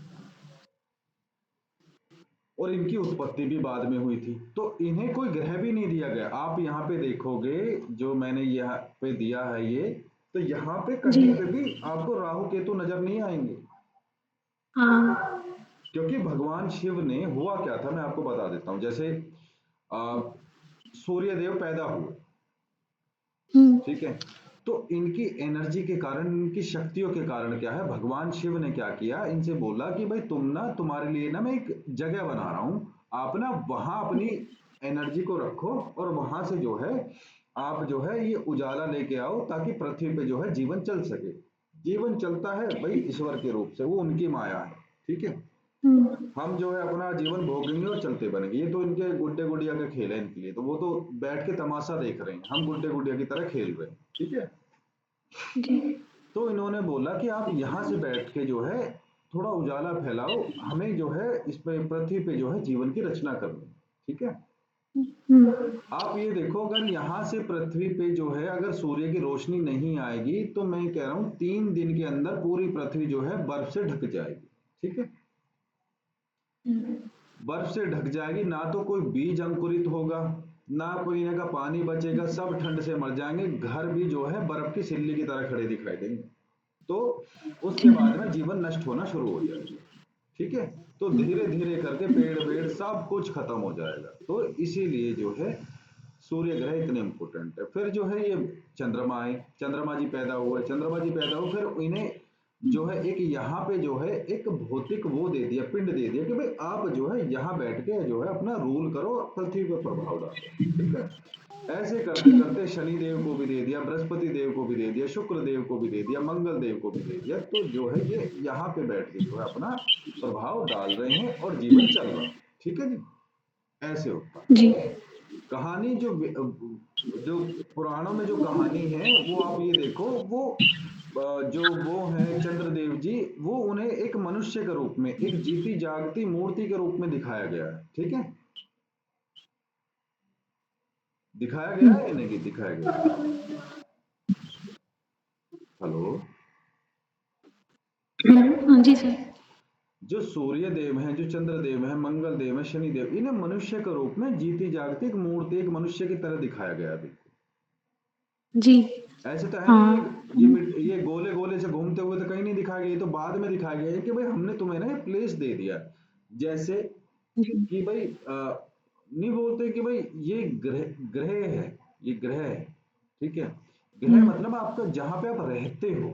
Speaker 2: और इनकी उत्पत्ति भी बाद में हुई थी। तो इन्हें कोई ग्रह भी नहीं दिया गया। आप यहाँ पे देखोगे, जो मैंने यहाँ पे दिया है ये, तो यहाँ पे
Speaker 1: जी,
Speaker 2: कहीं पे भी आपको राहु केतु नजर नहीं आएंगे,
Speaker 1: हाँ,
Speaker 2: क्योंकि भगवान शिव ने, हुआ क्या था मैं आपको बता देता हूँ। जैसे आ, सूर्य देव पैदा हुए,
Speaker 1: हुँ,
Speaker 2: ठीक है। तो इनकी एनर्जी के कारण, इनकी शक्तियों के कारण क्या है, भगवान शिव ने क्या किया, इनसे बोला कि भाई तुम ना, तुम्हारे लिए ना मैं एक जगह बना रहा हूं, आप ना वहां अपनी एनर्जी को रखो, और वहां से जो है आप जो है ये उजाला लेके आओ, ताकि पृथ्वी पे जो है जीवन चल सके। जीवन चलता है भाई ईश्वर के रूप से, वो उनकी माया है, ठीक है।
Speaker 1: हुँ,
Speaker 2: हम जो है अपना जीवन भोगेंगे और चलते बनेंगे। ये तो इनके गुड्डे गुड़िया का खेल है इनके लिए, तो वो तो बैठ के तमाशा देख रहे हैं, हम गुड्डे गुड़िया की तरह खेल रहे हैं, ठीक है।
Speaker 1: जी,
Speaker 2: तो इन्होंने बोला कि आप यहां से बैठ के जो है थोड़ा उजाला फैलाओ, हमें जो है इस पे पृथ्वी पे जो है जीवन की रचना करनी, ठीक है।
Speaker 1: हुँ,
Speaker 2: आप ये देखो, अगर यहां से पृथ्वी पे जो है अगर सूर्य की रोशनी नहीं आएगी, तो मैं कह रहा हूं 3 दिन के अंदर पूरी पृथ्वी जो है बर्फ से ढक जाएगी, ठीक है।
Speaker 1: हुँ,
Speaker 2: बर्फ से ढक जाएगी, ना तो कोई बीज अंकुरित होगा, ना कोई इनका पानी बचेगा, सब ठंड से मर जाएंगे, घर भी जो है बर्फ की सिल्ली की तरह खड़े दिखाई देंगे। तो उसके
Speaker 1: जी,
Speaker 2: बाद में जीवन नष्ट होना शुरू हो जाएगा, ठीक है। तो धीरे धीरे करके पेड़ वेड़ सब कुछ खत्म हो जाएगा। तो इसीलिए जो है सूर्य ग्रह इतने इंपॉर्टेंट है। फिर जो है ये चंद्रमा है, चंद्रमा जी पैदा हुए, चंद्रमा जी पैदा हुए, फिर इन्हें जो है एक यहाँ पे जो है एक भौतिक वो दे दिया, पिंड दे दिया कि भाई आप जो है यहाँ बैठ के जो है अपना रूल करो, पृथ्वी पर प्रभाव डालो। ठीक है, ऐसे करते करते शनि देव को भी दे दिया, बृहस्पति देव को भी दे दिया, शुक्र देव को भी दे दिया, मंगल देव को भी दे दिया। तो जो है ये यहाँ पे बैठ के जो है अपना प्रभाव डाल रहे हैं और जीवन चल रहा है। ठीक है जी, ऐसे होता है।
Speaker 1: जी।
Speaker 2: कहानी जो पुराणों में जो कहानी है वो आप ये देखो, वो जो वो है चंद्रदेव जी, वो उन्हें एक मनुष्य के रूप में, एक जीती जागती मूर्ति के रूप में दिखाया गया है। ठीक है, दिखाया गया है या नहीं दिखाया गया? हेलो,
Speaker 1: हाँ जी सर।
Speaker 2: जो सूर्य देव हैं, जो चंद्र देव हैं, मंगल देव हैं, शनि देव, इन्हें मनुष्य के रूप में जीती जागती एक मूर्ति, एक मनुष्य की तरह दिखाया गया है।
Speaker 1: जी।
Speaker 2: ऐसे तो है नहीं
Speaker 1: हाँ।
Speaker 2: ये गोले गोले से घूमते हुए तो कहीं नहीं दिखाया गया, ये तो बाद में दिखाया गया है कि भाई हमने तुम्हें ना ये प्लेस दे दिया, जैसे
Speaker 1: जी।
Speaker 2: कि भाई नहीं बोलते कि भाई ये ग्रह ग्रह है, ये ग्रह है। ठीक है, ग्रह
Speaker 1: हम्म,
Speaker 2: मतलब आपका जहां पे आप रहते हो,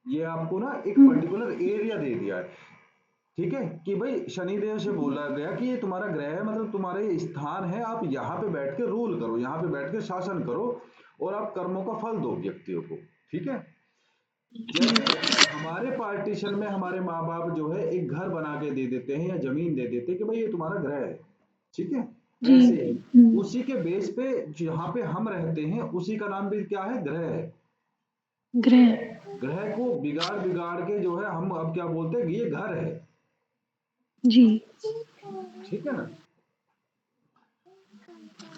Speaker 2: ये आपको ना एक
Speaker 1: हम्म,
Speaker 2: पर्टिकुलर एरिया दे दिया है। ठीक है, कि भाई शनिदेव से बोला गया कि ये तुम्हारा ग्रह है, मतलब तुम्हारे ये स्थान है, आप यहाँ पे बैठ के रूल करो, यहाँ पे बैठ के शासन करो और आप कर्मों का फल दो व्यक्तियों को। ठीक है, जैसे हमारे पार्टीशन में हमारे माँ बाप जो है एक घर बना के दे देते हैं या जमीन दे देते हैं कि भाई ये तुम्हारा ग्रह है। ठीक है,
Speaker 1: जी।
Speaker 2: ऐसे ही उसी के बेस पे जहाँ पे हम रहते हैं उसी का नाम भी क्या है, ग्रह है।
Speaker 1: ग्रह।
Speaker 2: ग्रह को बिगाड़ बिगाड़ के जो है हम अब क्या बोलते हैं, ये घर है।
Speaker 1: जी।
Speaker 2: ठीक है ना,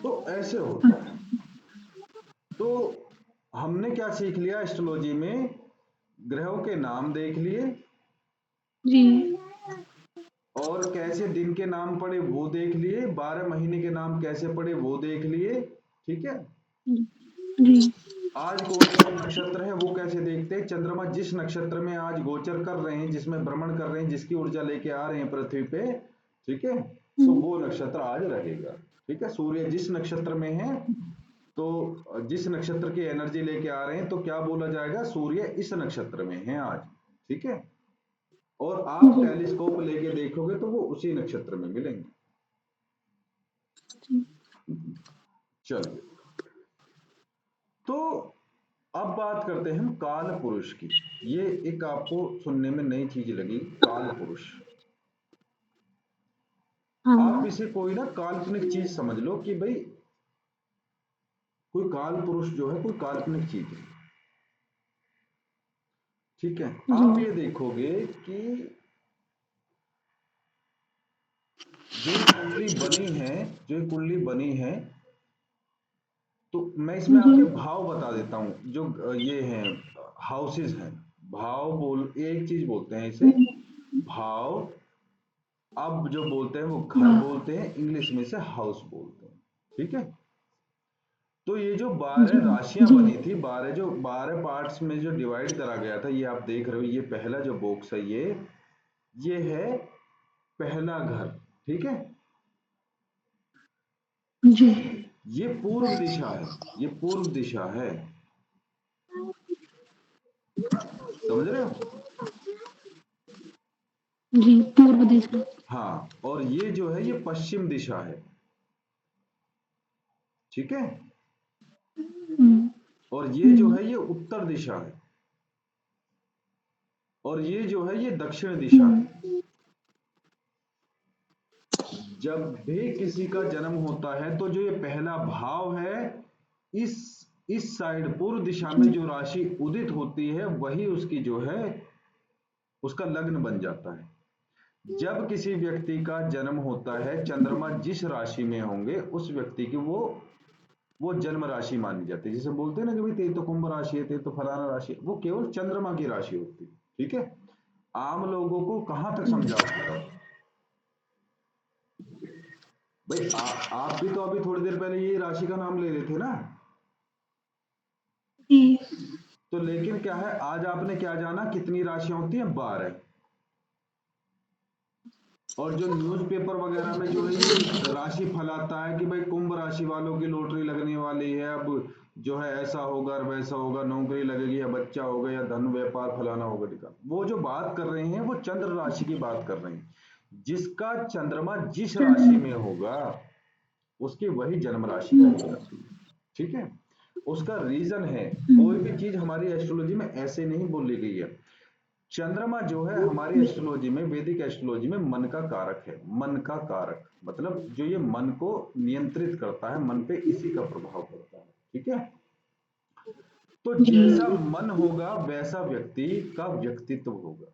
Speaker 2: तो ऐसे होता है। तो हमने क्या सीख लिया एस्ट्रोलॉजी में, ग्रहों के नाम देख लिए
Speaker 1: जी।
Speaker 2: और कैसे दिन के नाम पड़े वो देख लिए, 12 महीने के नाम कैसे पड़े वो देख लिए। ठीक है,
Speaker 1: जी।
Speaker 2: आज कौन सा नक्षत्र है वो कैसे देखते हैं, चंद्रमा जिस नक्षत्र में आज गोचर कर रहे हैं, जिसमें भ्रमण कर रहे हैं, जिसकी ऊर्जा लेके आ रहे हैं पृथ्वी पे, ठीक है, तो वो नक्षत्र आज रहेगा। ठीक है, सूर्य जिस नक्षत्र में है, तो जिस नक्षत्र की एनर्जी लेके आ रहे हैं तो क्या बोला जाएगा, सूर्य इस नक्षत्र में है आज। ठीक है, और आप
Speaker 1: जी।
Speaker 2: टेलीस्कोप लेके देखोगे तो वो उसी नक्षत्र में मिलेंगे। चलिए, तो अब बात करते हैं हम काल पुरुष की। ये एक आपको सुनने में नई चीज लगी, काल पुरुष। आप
Speaker 1: हाँ।
Speaker 2: इसे कोई ना काल्पनिक चीज समझ लो कि भाई कोई काल पुरुष जो है कोई काल्पनिक चीज है। ठीक है,
Speaker 1: जी।
Speaker 2: आप ये देखोगे कि जो ये कुंडली बनी है, जो ये कुंडली बनी है, तो मैं इसमें
Speaker 1: जी।
Speaker 2: आपके भाव बता देता हूं, जो ये हैं हाउसेस हैं, भाव बोल एक चीज बोलते हैं इसे, भाव। अब जो बोलते हैं वो घर बोलते हैं, इंग्लिश में से हाउस बोलते हैं। ठीक है, तो ये जो
Speaker 1: जी।
Speaker 2: 12 राशियां
Speaker 1: जी।
Speaker 2: बनी थी, 12 जो 12 पार्ट्स में जो डिवाइड करा गया था, ये आप देख रहे हो, ये पहला जो बॉक्स है ये है पहला घर। ठीक है,
Speaker 1: जी।
Speaker 2: ये पूर्व दिशा है, ये पूर्व दिशा है, समझ रहे हो?
Speaker 1: जी। पूर्व दिशा।
Speaker 2: हाँ, और ये जो है ये पश्चिम दिशा है। ठीक है,
Speaker 1: हम्म,
Speaker 2: और ये जो है ये उत्तर दिशा है, और ये जो है ये दक्षिण दिशा
Speaker 1: हम्म,
Speaker 2: है। जब भी किसी का जन्म होता है तो जो ये पहला भाव है, इस इस साइड पूर्व दिशा में जो राशि उदित होती है वही उसकी जो है उसका लग्न बन जाता है। जब किसी व्यक्ति का जन्म होता है, चंद्रमा जिस राशि में होंगे उस व्यक्ति की वो जन्म राशि मानी जाती है। जैसे बोलते हैं ना कि भाई तेरी तो कुंभ राशि है, तेरी तो फलाना राशि है, वो केवल चंद्रमा की राशि होती है। ठीक है, आम लोगों को कहां तक समझा सकता है भाई, आप भी तो अभी थोड़ी देर पहले ये राशि का नाम ले रहे थे ना।
Speaker 1: जी।
Speaker 2: तो लेकिन क्या है, आज आपने क्या जाना, कितनी राशियां होती हैं, 12। और जो न्यूज़पेपर वगैरह में जो है ये राशि फैलाता है कि भाई कुंभ राशि वालों की लॉटरी लगने वाली है, अब जो है ऐसा होगा और वैसा होगा, नौकरी लगेगी या बच्चा होगा या धन व्यापार फलाना होगा टिका, वो जो बात कर रहे हैं वो चंद्र राशि की बात कर रहे हैं। जिसका चंद्रमा जिस राशि
Speaker 1: चंद्र
Speaker 2: में होगा उसकी वही जन्म राशि कहलाती है। ठीक है, उसका रीजन है, कोई भी चीज हमारी एस्ट्रोलॉजी में ऐसे नहीं बोली गई है। चंद्रमा जो है हमारी एस्ट्रोलॉजी में, वैदिक एस्ट्रोलॉजी में मन का कारक है। मन का कारक मतलब जो ये मन को नियंत्रित करता है, मन पे इसी का प्रभाव पड़ता है। ठीक है, तो
Speaker 1: जी।
Speaker 2: जैसा मन होगा वैसा व्यक्ति का व्यक्तित्व होगा।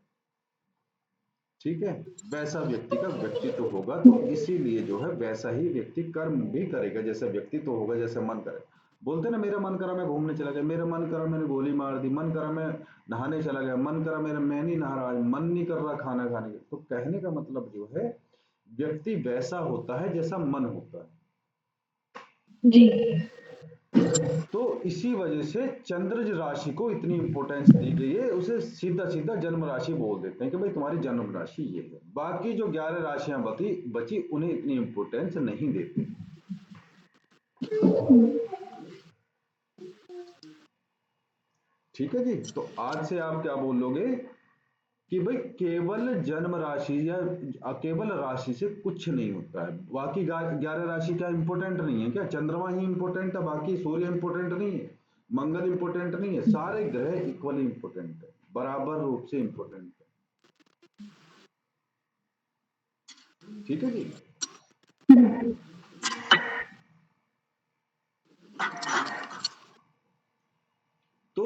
Speaker 2: ठीक है, वैसा व्यक्ति का व्यक्तित्व होगा, तो इसीलिए जो है वैसा ही व्यक्ति कर्म भी करेगा, जैसा व्यक्तित्व होगा, जैसा मन करे। बोलते ना, मेरा मन करा मैं घूमने चला गया, मेरा मन करा मैंने गोली मार दी, मन करा मैं नहाने चला गया, मन करा मेरा मैं नहीं नहा रहा, मन नहीं कर रहा खाना खाने का। तो कहने का मतलब जो है व्यक्ति वैसा होता है जैसा मन होता है।
Speaker 1: जी।
Speaker 2: तो इसी वजह से चंद्र राशि को इतनी इंपॉर्टेंस दी गई है, उसे सीधा सीधा जन्म राशि बोल देते हैं कि भाई तुम्हारी जन्म राशि ये है। बाकी जो 11 राशियां बची बची उन्हें इतनी इंपॉर्टेंस नहीं देते। ठीक है जी, तो आज से आप क्या बोलोगे कि भाई केवल जन्म राशि या केवल राशि से कुछ नहीं होता है। बाकी 11 राशि क्या इंपॉर्टेंट नहीं है क्या? चंद्रमा ही इंपॉर्टेंट है, बाकी सूर्य इंपॉर्टेंट नहीं है, मंगल इंपॉर्टेंट नहीं है, सारे ग्रह इक्वली इंपॉर्टेंट है, बराबर रूप से इंपॉर्टेंट है। ठीक है जी, तो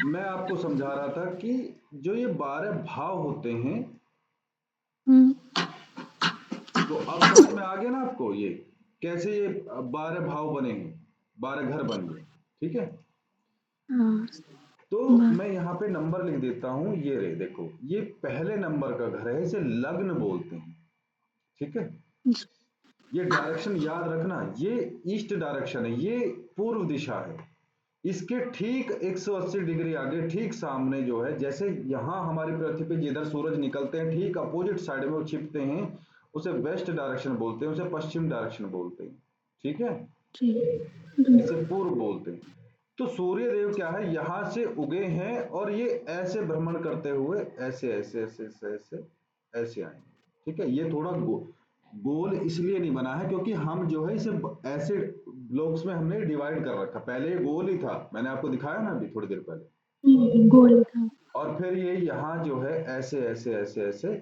Speaker 2: मैं आपको समझा रहा था कि जो ये 12 भाव होते हैं,
Speaker 1: हम्म।
Speaker 2: तो अब समझ में आ गया ना आपको ये कैसे ये 12 भाव बने हैं, 12 घर बन गए। ठीक है,
Speaker 1: हाँ।
Speaker 2: तो
Speaker 1: वाह।
Speaker 2: मैं यहाँ पे नंबर लिख देता हूं, ये रहे देखो, ये पहले नंबर का घर है, इसे लग्न बोलते हैं। ठीक है, ये डायरेक्शन याद रखना, ये ईस्ट डायरेक्शन है, ये पूर्व दिशा है। इसके ठीक 180 डिग्री आगे ठीक सामने जो है, जैसे यहाँ हमारी पृथ्वी पे जिधर सूरज निकलते हैं ठीक अपोजिट साइड में वो छिपते हैं, उसे वेस्ट डायरेक्शन बोलते हैं, उसे पश्चिम डायरेक्शन बोलते हैं। ठीक है,
Speaker 1: जी। जी।
Speaker 2: इसे पूर्व बोलते हैं। तो सूर्य देव क्या है, यहां से उगे हैं और ये ऐसे भ्रमण करते हुए ऐसे ऐसे ऐसे ऐसे ऐसे ऐसे आएंगे। ठीक है, ये थोड़ा गोल इसलिए नहीं बना है क्योंकि हम जो है इसे ऐसे ब्लॉक्स में हमने डिवाइड कर रखा, पहले ये गोल ही था, मैंने आपको दिखाया ना अभी थोड़ी देर पहले।
Speaker 1: गोल था।
Speaker 2: और फिर ये यहाँ जो है ऐसे ऐसे ऐसे ऐसे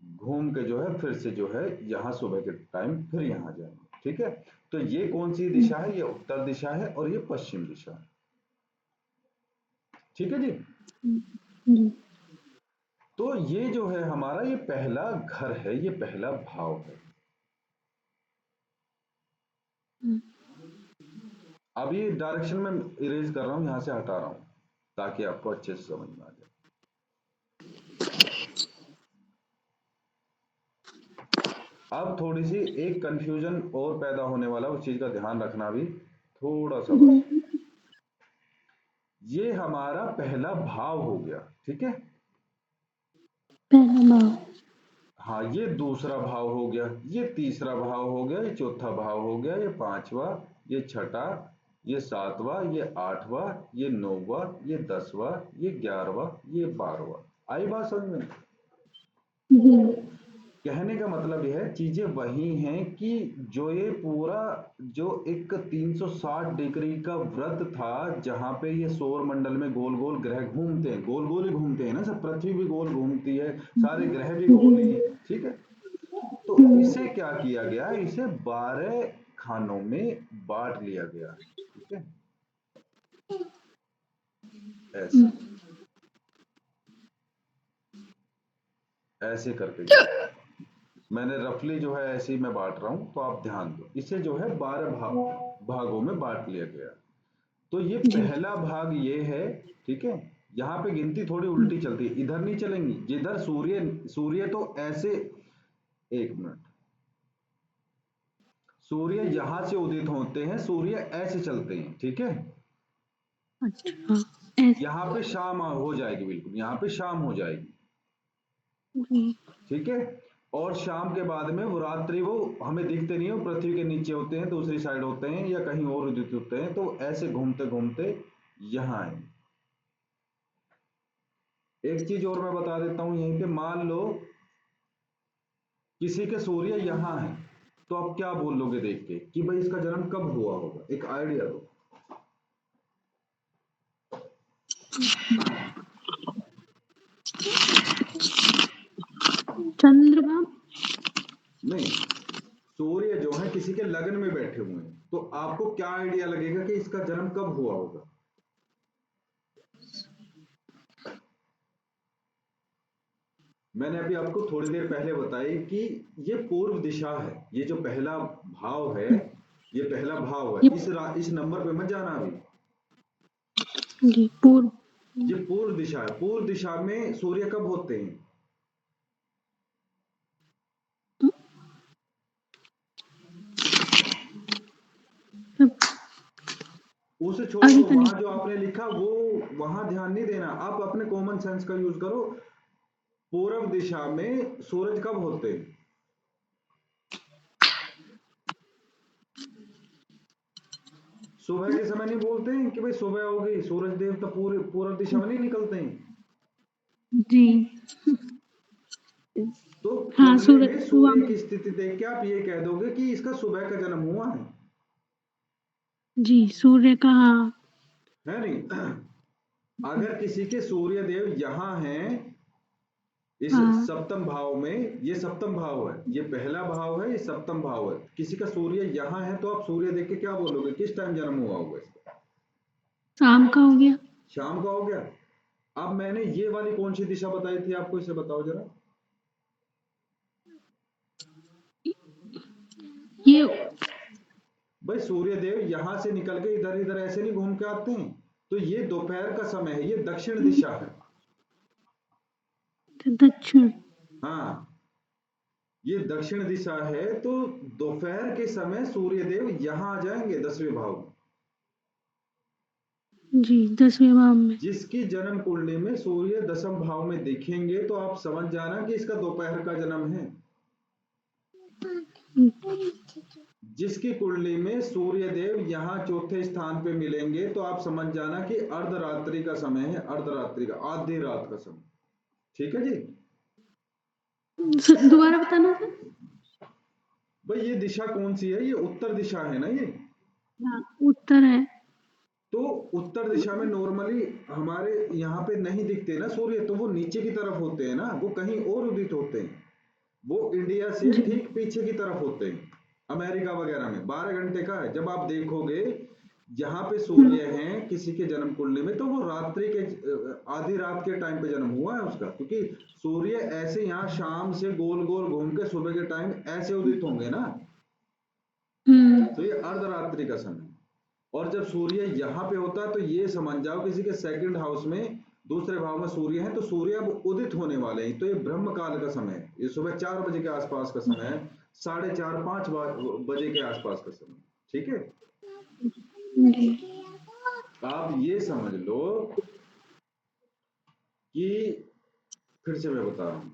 Speaker 2: घूम के जो है फिर से जो है यहाँ सुबह के टाइम फिर यहाँ जाएंगे। ठीक है, तो ये कौन सी दिशा है? ये उत्तर दिशा है और ये पश्चिम दिशा है। ठीक है जी,
Speaker 1: जी।
Speaker 2: तो ये जो है हमारा ये पहला घर है, ये पहला भाव है। अब ये डायरेक्शन में इरेज कर रहा हूं, यहां से हटा रहा हूं ताकि आपको अच्छे से समझ में आ जाए। अब थोड़ी सी एक कंफ्यूजन और पैदा होने वाला, उस चीज का ध्यान रखना भी थोड़ा सा बस। ये हमारा पहला भाव हो गया। ठीक है,
Speaker 1: पहला भाव।
Speaker 2: हाँ, ये दूसरा भाव हो गया, ये तीसरा भाव हो गया, ये चौथा भाव हो गया, ये पांचवा, ये छठा, ये सातवां, ये आठवां, ये नौवां, ये 10वां, ये 11वां, ये 12वां। आई बात समझ में?
Speaker 1: जी।
Speaker 2: कहने का मतलब यह है चीजें वही हैं कि जो ये पूरा जो एक 360 डिग्री का व्रत था, जहां पे ये सौर मंडल में गोल गोल ग्रह घूमते हैं, गोल गोल ही घूमते हैं ना, सब पृथ्वी भी गोल घूमती है, सारे ग्रह भी गोल ही हैं। ठीक है, तो इसे क्या किया गया, इसे 12 खानों में बांट लिया गया। ठीक है, ऐसे ऐसे करके जो मैंने रफली जो है ऐसे ही मैं बांट रहा हूं, तो आप ध्यान दो, इसे जो है 12 भागों में बांट लिया गया। तो ये
Speaker 1: जी।
Speaker 2: पहला भाग ये है। ठीक है, यहां पे गिनती थोड़ी उल्टी चलती है, इधर नहीं चलेंगी, जिधर सूर्य सूर्य तो ऐसे, एक मिनट, सूर्य यहां से उदित होते हैं, सूर्य ऐसे चलते हैं। ठीक है,
Speaker 1: अच्छा। ऐसे।
Speaker 2: यहाँ पे शाम हो जाएगी, बिल्कुल यहाँ पे शाम हो जाएगी।
Speaker 1: जी।
Speaker 2: ठीक है, और शाम के बाद में वो रात्रि वो हमें दिखते नहीं है, वो पृथ्वी के नीचे होते हैं, दूसरी साइड होते हैं या कहीं और उदित होते हैं, तो ऐसे घूमते घूमते यहाँ आएंगे। एक चीज और मैं बता देता हूं यहीं पे, मान लो किसी के सूर्य यहाँ है, तो आप क्या बोलोगे देख के कि भाई इसका जन्म कब हुआ होगा, एक आइडिया दो।
Speaker 1: चंद्रमा।
Speaker 2: नहीं, सूर्य जो है किसी के लगन में बैठे हुए हैं, तो आपको क्या आइडिया लगेगा कि इसका जन्म कब हुआ होगा। मैंने अभी आपको थोड़ी देर पहले बताई कि ये पूर्व दिशा है, ये जो पहला भाव है, ये पहला भाव है,
Speaker 1: ये
Speaker 2: इस नंबर पे मत जाना अभी।
Speaker 1: जी पूर्व।
Speaker 2: ये पूर्व दिशा है, पूर्व दिशा में सूर्य कब होते हैं। उसे छोड़
Speaker 1: अभी
Speaker 2: दो,
Speaker 1: तो नहीं।
Speaker 2: वहां जो आपने लिखा वो वहां ध्यान नहीं देना, आप अपने कॉमन सेंस का यूज करो। पूर्व दिशा में सूरज कब होते हैं। सुबह के समय नहीं बोलते हैं कि भाई सुबह हो गई, सूरज देवता पूरे पूर्व दिशा में नहीं निकलते हैं।
Speaker 1: जी।
Speaker 2: तो
Speaker 1: हाँ,
Speaker 2: कुंडली
Speaker 1: सूरज
Speaker 2: में
Speaker 1: हुआ।
Speaker 2: सूर्य की स्थिति देख के आप ये कह दोगे कि इसका सुबह का जन्म हुआ
Speaker 1: जी, सूर्य का, हाँ।
Speaker 2: है नहीं। अगर किसी के सूर्य देव यहां हैं इस
Speaker 1: हाँ।
Speaker 2: सप्तम भाव में, ये सप्तम भाव है, ये पहला भाव है, ये सप्तम भाव है, किसी का सूर्य यहां है, तो आप सूर्य देख के क्या बोलोगे, किस टाइम जन्म हुआ होगा इसका।
Speaker 1: शाम का हो गया।
Speaker 2: शाम का हो गया। अब मैंने ये वाली कौन सी दिशा बताई थी आपको, इसे बताओ जरा।
Speaker 1: ये
Speaker 2: भाई सूर्य देव यहां से निकल के इधर इधर ऐसे नहीं घूम के आते हैं, तो ये दोपहर का समय है, ये दक्षिण दिशा है।
Speaker 1: दक्षिण।
Speaker 2: हाँ, ये दक्षिण दिशा है, तो दोपहर के समय सूर्य देव यहां आ जाएंगे 10वें भाव में।
Speaker 1: जी, 10वें भाव में।
Speaker 2: जिसकी जन्म कुंडली में सूर्य 10वें भाव में दिखेंगे, तो आप समझ जाना कि इसका दोपहर का जन्म है। जिसकी कुंडली में सूर्य देव यहाँ चौथे स्थान पे मिलेंगे, तो आप समझ जाना कि अर्धरात्रि का समय है, अर्धरात्रि का, आधी रात का समय। ठीक है जी।
Speaker 1: दोबारा बताना सर।
Speaker 2: भाई ये दिशा कौन सी है, ये उत्तर दिशा है ना ये।
Speaker 1: हाँ, उत्तर है।
Speaker 2: तो उत्तर दिशा में नॉर्मली हमारे यहाँ पे नहीं दिखते ना सूर्य, तो वो नीचे की तरफ होते हैं ना, वो कहीं और उदित होते हैं, वो इंडिया से
Speaker 1: जी।
Speaker 2: ठीक पीछे की तरफ होते हैं। अमेरिका वगैरह में 12 घंटे का है, जब आप देखोगे जहां पे सूर्य हैं किसी के जन्म कुंडली में, तो वो रात्रि के आधी रात के टाइम पे जन्म हुआ है उसका, क्योंकि सूर्य ऐसे यहाँ शाम से गोल गोल घूम के सुबह के टाइम ऐसे उदित होंगे ना, तो ये अर्धरात्रि का समय। और जब सूर्य यहाँ पे होता है, तो ये समझ जाओ किसी के सेकंड हाउस में दूसरे भाव में सूर्य है, तो सूर्य अब उदित होने वाले हैं, तो ये ब्रह्म काल का समय है, ये सुबह 4 बजे के आसपास का समय है, 4:30 5 बजे के आसपास का समय। ठीक है,
Speaker 1: जी।
Speaker 2: आप ये समझ लो कि फिर से मैं बता रहा हूं,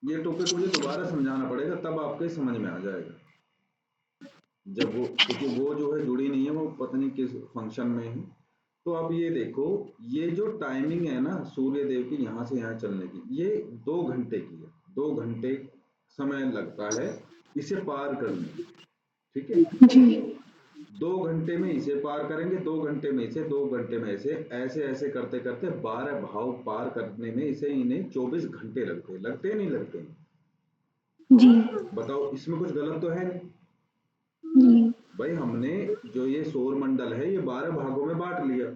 Speaker 2: ये टॉपिक मुझे दोबारा समझाना पड़ेगा, तब आपके समझ में आ जाएगा। जब वो, क्योंकि वो जो है जुड़ी नहीं है, वो पता नहीं किस फंक्शन में है। तो आप ये देखो, ये जो टाइमिंग है ना सूर्य देव की यहाँ से यहाँ चलने की, ये 2 घंटे की है, 2 घंटे समय लगता है इसे पार करने में। ठीक है,
Speaker 1: जी।
Speaker 2: 2 घंटे में इसे पार करेंगे, 2 घंटे में इसे, 2 घंटे में इसे, ऐसे ऐसे करते करते 12 भाव पार करने में इसे इन्हें 24 घंटे लगते हैं, लगते हैं नहीं लगते हैं?
Speaker 1: जी।
Speaker 2: बताओ, इसमें कुछ गलत तो है नहीं।
Speaker 1: जी।
Speaker 2: भाई हमने जो ये सौर मंडल है, ये 12 भागों में बांट लिया,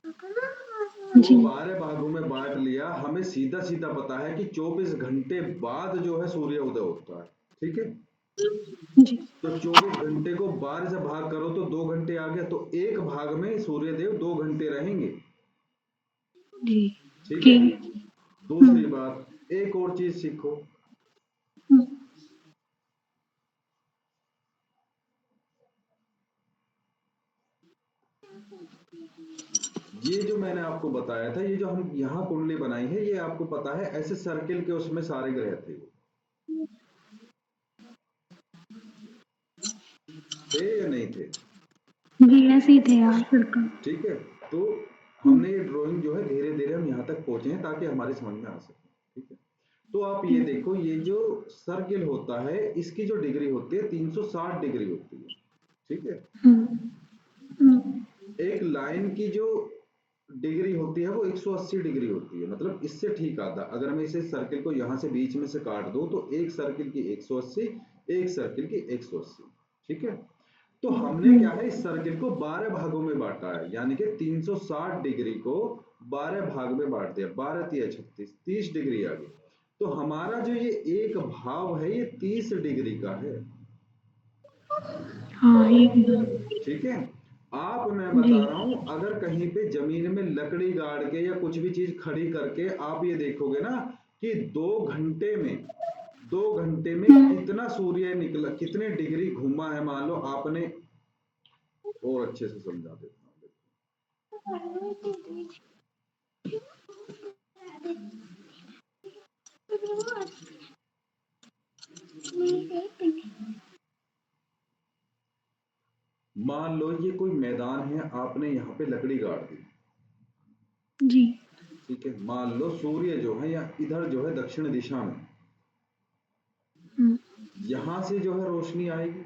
Speaker 2: तो
Speaker 1: जी।
Speaker 2: 12 भागों में बांट लिया, हमें सीधा सीधा पता है कि 24 घंटे बाद जो है सूर्य उदय होता है। ठीक है,
Speaker 1: जी।
Speaker 2: तो 24 घंटे को 12 से भाग करो तो 2 घंटे आ गया, तो एक भाग में सूर्य देव 2 घंटे रहेंगे।
Speaker 1: जी।
Speaker 2: ठीक
Speaker 1: कि
Speaker 2: है, दूसरी बात, एक और चीज सीखो, ये जो मैंने आपको बताया था, ये जो हम यहाँ कुंडली बनाई है, ये आपको पता है ऐसे सर्किल के उसमें सारे ग्रह थे या नहीं थे?
Speaker 1: जी, ऐसे ही थे यार बिल्कुल।
Speaker 2: ठीक है, तो
Speaker 1: हुँ,
Speaker 2: हमने ये ड्राइंग जो है धीरे धीरे हम यहाँ तक पहुंचे हैं ताकि हमारे समझ में आ सके। ठीक है, तो आप ये
Speaker 1: हुँ,
Speaker 2: देखो, ये जो सर्किल होता है इसकी जो डिग्री होती है 360 डिग्री होती है। ठीक है,
Speaker 1: हुँ, हुँ,
Speaker 2: एक लाइन की जो डिग्री होती है वो 180 डिग्री होती है, मतलब इससे ठीक आता है। अगर मैं इसे सर्किल को यहाँ से बीच में से काट दूं तो एक सर्किल की 180, एक सर्किल की 180। ठीक है, तो हमने क्या है, इस सर्किल को 12 भागों में बांटा है, यानी कि 360 डिग्री को 12 भाग में बांट दिया। 12 तिया 36, 30 डिग्री आ गई। तो हमारा जो ये एक भाव है ये 30 डिग्री का है।
Speaker 1: हाँ, एकदम।
Speaker 2: ठीक है, आप, मैं
Speaker 1: जी,
Speaker 2: बता रहा हूं, अगर कहीं पे जमीन में लकड़ी गाड़ के या कुछ भी चीज खड़ी करके आप ये देखोगे ना कि 2 घंटे में
Speaker 1: हुँ,
Speaker 2: कितना सूर्य निकला, कितने डिग्री घूमा है, मान लो आपने, और अच्छे से समझा देता हूँ। मान लो ये कोई मैदान है, आपने यहाँ पे लकड़ी गाड़ दी।
Speaker 1: जी,
Speaker 2: ठीक है, मान लो सूर्य जो है या इधर जो है दक्षिण दिशा में,
Speaker 1: हुँ,
Speaker 2: यहां से जो है रोशनी आएगी,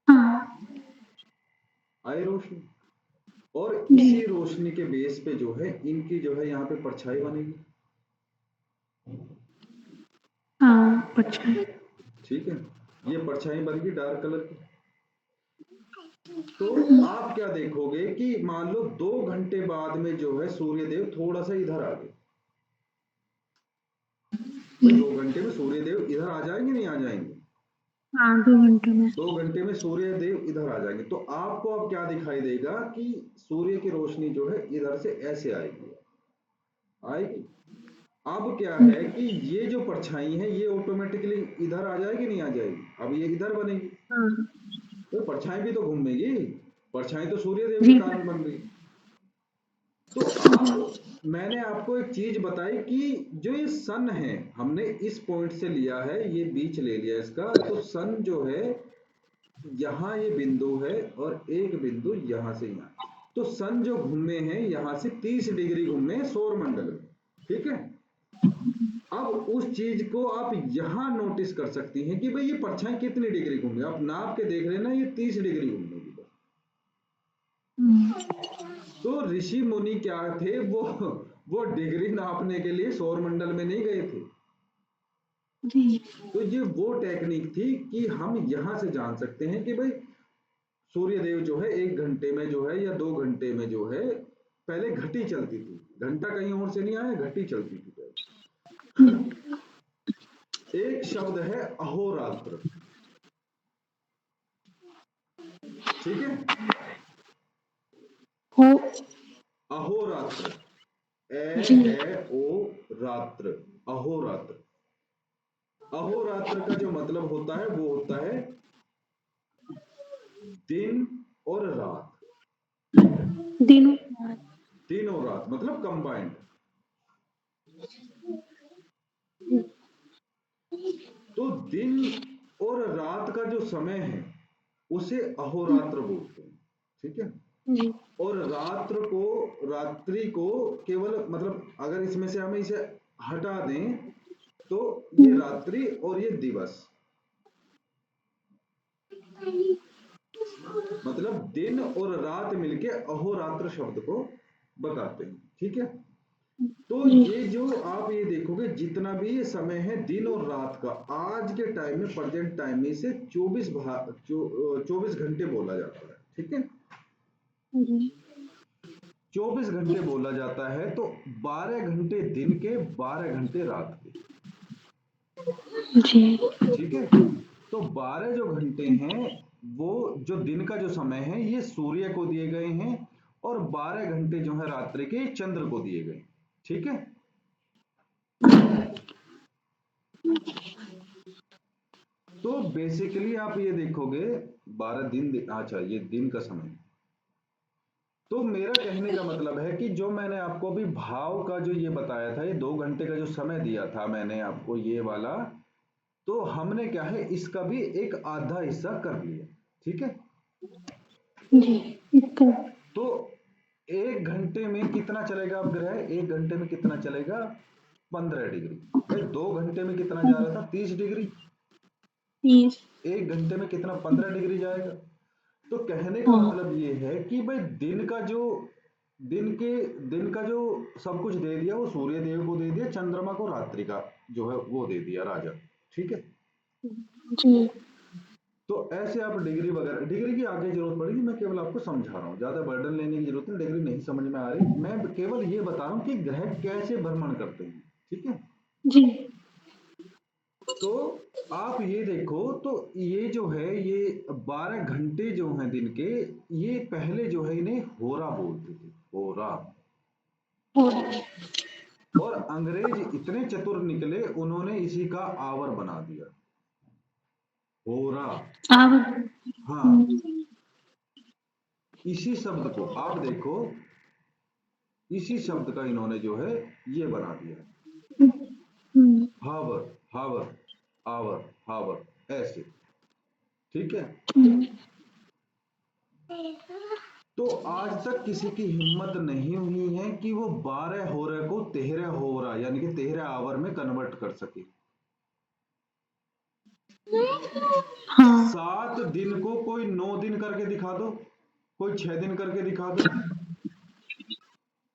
Speaker 1: हाँ,
Speaker 2: आए रोशनी, और
Speaker 1: जी,
Speaker 2: इसी रोशनी के बेस पे जो है इनकी जो है यहाँ पे परछाई बनेगी।
Speaker 1: हाँ, अच्छा है।
Speaker 2: ठीक है, ये परछाई बनेगी डार्क कलर की। तो आप क्या देखोगे कि मान लो 2 घंटे बाद में जो है सूर्य देव थोड़ा सा इधर आ गए। भाई 2 घंटे में सूर्य देव इधर आ जाएंगे, नहीं आ जाएंगे?
Speaker 1: हाँ, 2 घंटों में।
Speaker 2: 2 घंटे में सूर्य देव इधर आ जाएंगे, तो आपको अब क्या दिखाई देगा कि सूर्य की रोशनी जो है इधर से ऐसे आएगी, आएगी। अब क्या
Speaker 1: हुँ,
Speaker 2: है कि ये जो परछाई है ये ऑटोमेटिकली इधर आ जाएगी, नहीं आ जाएगी? अब ये इधर बनेगी,
Speaker 1: हाँ,
Speaker 2: तो परछाई भी तो घूमेगी, परछाई तो सूर्य देव के
Speaker 1: जी,
Speaker 2: कारण बन रही। तो अब मैंने आपको एक चीज बताई कि जो ये सन है, हमने इस पॉइंट से लिया है, ये बीच ले लिया इसका, तो सन जो है यहाँ ये बिंदु है और एक बिंदु यहां से यहां, तो सन जो घूमे हैं यहां से 30 डिग्री घूमे हैं सौर मंडल में। ठीक है, अब उस चीज को आप यहां नोटिस कर सकती हैं कि भाई ये परछाई कितनी डिग्री घूमी, आप नाप के देख लेना, ये 30 डिग्री घूमेगी बस।
Speaker 1: हुँ,
Speaker 2: तो ऋषि मुनि क्या थे, वो डिग्री नापने के लिए सौर मंडल में नहीं गए थे।
Speaker 1: जी,
Speaker 2: तो ये वो टेक्निक थी कि हम यहां से जान सकते हैं कि भाई सूर्य देव जो है 1 घंटे में जो है या 2 घंटे में जो है, पहले घटी चलती थी, घंटा कहीं और से नहीं आया, घटी चलती थी
Speaker 1: हुँ,
Speaker 2: पहले। एक शब्द है अहोरात्र। ठीक है,
Speaker 1: हो
Speaker 2: अहोरात्र,
Speaker 1: जी,
Speaker 2: ए है ओ रात्र, अहोरात्र। अहोरात्र का जो मतलब होता है वो होता है दिन और रात।
Speaker 1: दिनों रात।
Speaker 2: दिन और रात मतलब कंबाइंड। तो दिन और रात का जो समय है उसे अहोरात्र बोलते हैं। ठीक है,
Speaker 1: जी,
Speaker 2: और रात्र को, रात्रि को केवल, मतलब अगर इसमें से हम इसे हटा दें तो ये
Speaker 1: हुँ,
Speaker 2: रात्रि और ये दिवस, मतलब दिन और रात मिलके अहोरात्र शब्द को बताते हैं। ठीक है, तो
Speaker 1: जी,
Speaker 2: ये जो आप ये देखोगे जितना भी ये समय है दिन और रात का, आज के टाइम में, प्रेजेंट टाइम में इसे 24 घंटे बोला जाता है। ठीक है,
Speaker 1: जी,
Speaker 2: 24 घंटे बोला जाता है, तो 12 घंटे दिन के, 12 घंटे रात के।
Speaker 1: जी,
Speaker 2: ठीक है, तो 12 जो घंटे हैं वो, जो दिन का जो समय है ये सूर्य को दिए गए हैं, और 12 घंटे जो है रात्रि के चंद्र को दिए गए। ठीक है, तो बेसिकली आप ये देखोगे 12 दिन, अच्छा ये दिन का समय, तो मेरा कहने का मतलब है कि जो मैंने आपको अभी भाव का जो ये बताया था, ये 2 घंटे का जो समय दिया था मैंने आपको ये वाला, तो हमने क्या है इसका भी एक आधा हिस्सा कर लिया। ठीक है,
Speaker 1: जी, इसका
Speaker 2: तो 1 घंटे में कितना चलेगा अब ग्रह, 1 घंटे में कितना चलेगा, 15 डिग्री। भाई 2 घंटे में कितना जा रहा था, 30 डिग्री।
Speaker 1: 30।
Speaker 2: 1 घंटे में कितना, 15 डिग्री जाएगा। तो कहने का
Speaker 1: हाँ,
Speaker 2: मतलब ये है कि भाई दिन के दिन का जो सब कुछ दे दिया वो सूर्य देव को दे दिया, चंद्रमा को रात्रि का जो है वो दे दिया राजा। ठीक है,
Speaker 1: जी,
Speaker 2: तो ऐसे आप डिग्री वगैरह, डिग्री की आगे जरूरत पड़ेगी, मैं केवल आपको समझा रहा हूँ, ज्यादा बर्डन लेने की जरूरत नहीं, डिग्री नहीं समझ में आ रही, मैं केवल ये बता रहा हूँ कि ग्रह कैसे भ्रमण करते हैं। ठीक है,
Speaker 1: जी,
Speaker 2: तो आप ये देखो, तो ये जो है ये 12 घंटे जो हैं दिन के, ये पहले जो है इन्हें होरा बोलते थे, होरा।
Speaker 1: और
Speaker 2: और अंग्रेज इतने चतुर निकले, उन्होंने इसी का आवर बना दिया, होरा।
Speaker 1: अब
Speaker 2: हाँ, इसी शब्द को आप देखो, इसी शब्द का इन्होंने जो है ये बना दिया,
Speaker 1: हुँ,
Speaker 2: हावर, हावर, आवर, हावर, ऐसे। ठीक है,
Speaker 1: हुँ,
Speaker 2: तो आज तक किसी की हिम्मत नहीं हुई है कि वो 12 होरे को 13 होरा यानी कि 13 आवर में कन्वर्ट कर सके।
Speaker 1: हाँ,
Speaker 2: 7 दिन को कोई 9 दिन करके दिखा दो, कोई 6 दिन करके दिखा दो।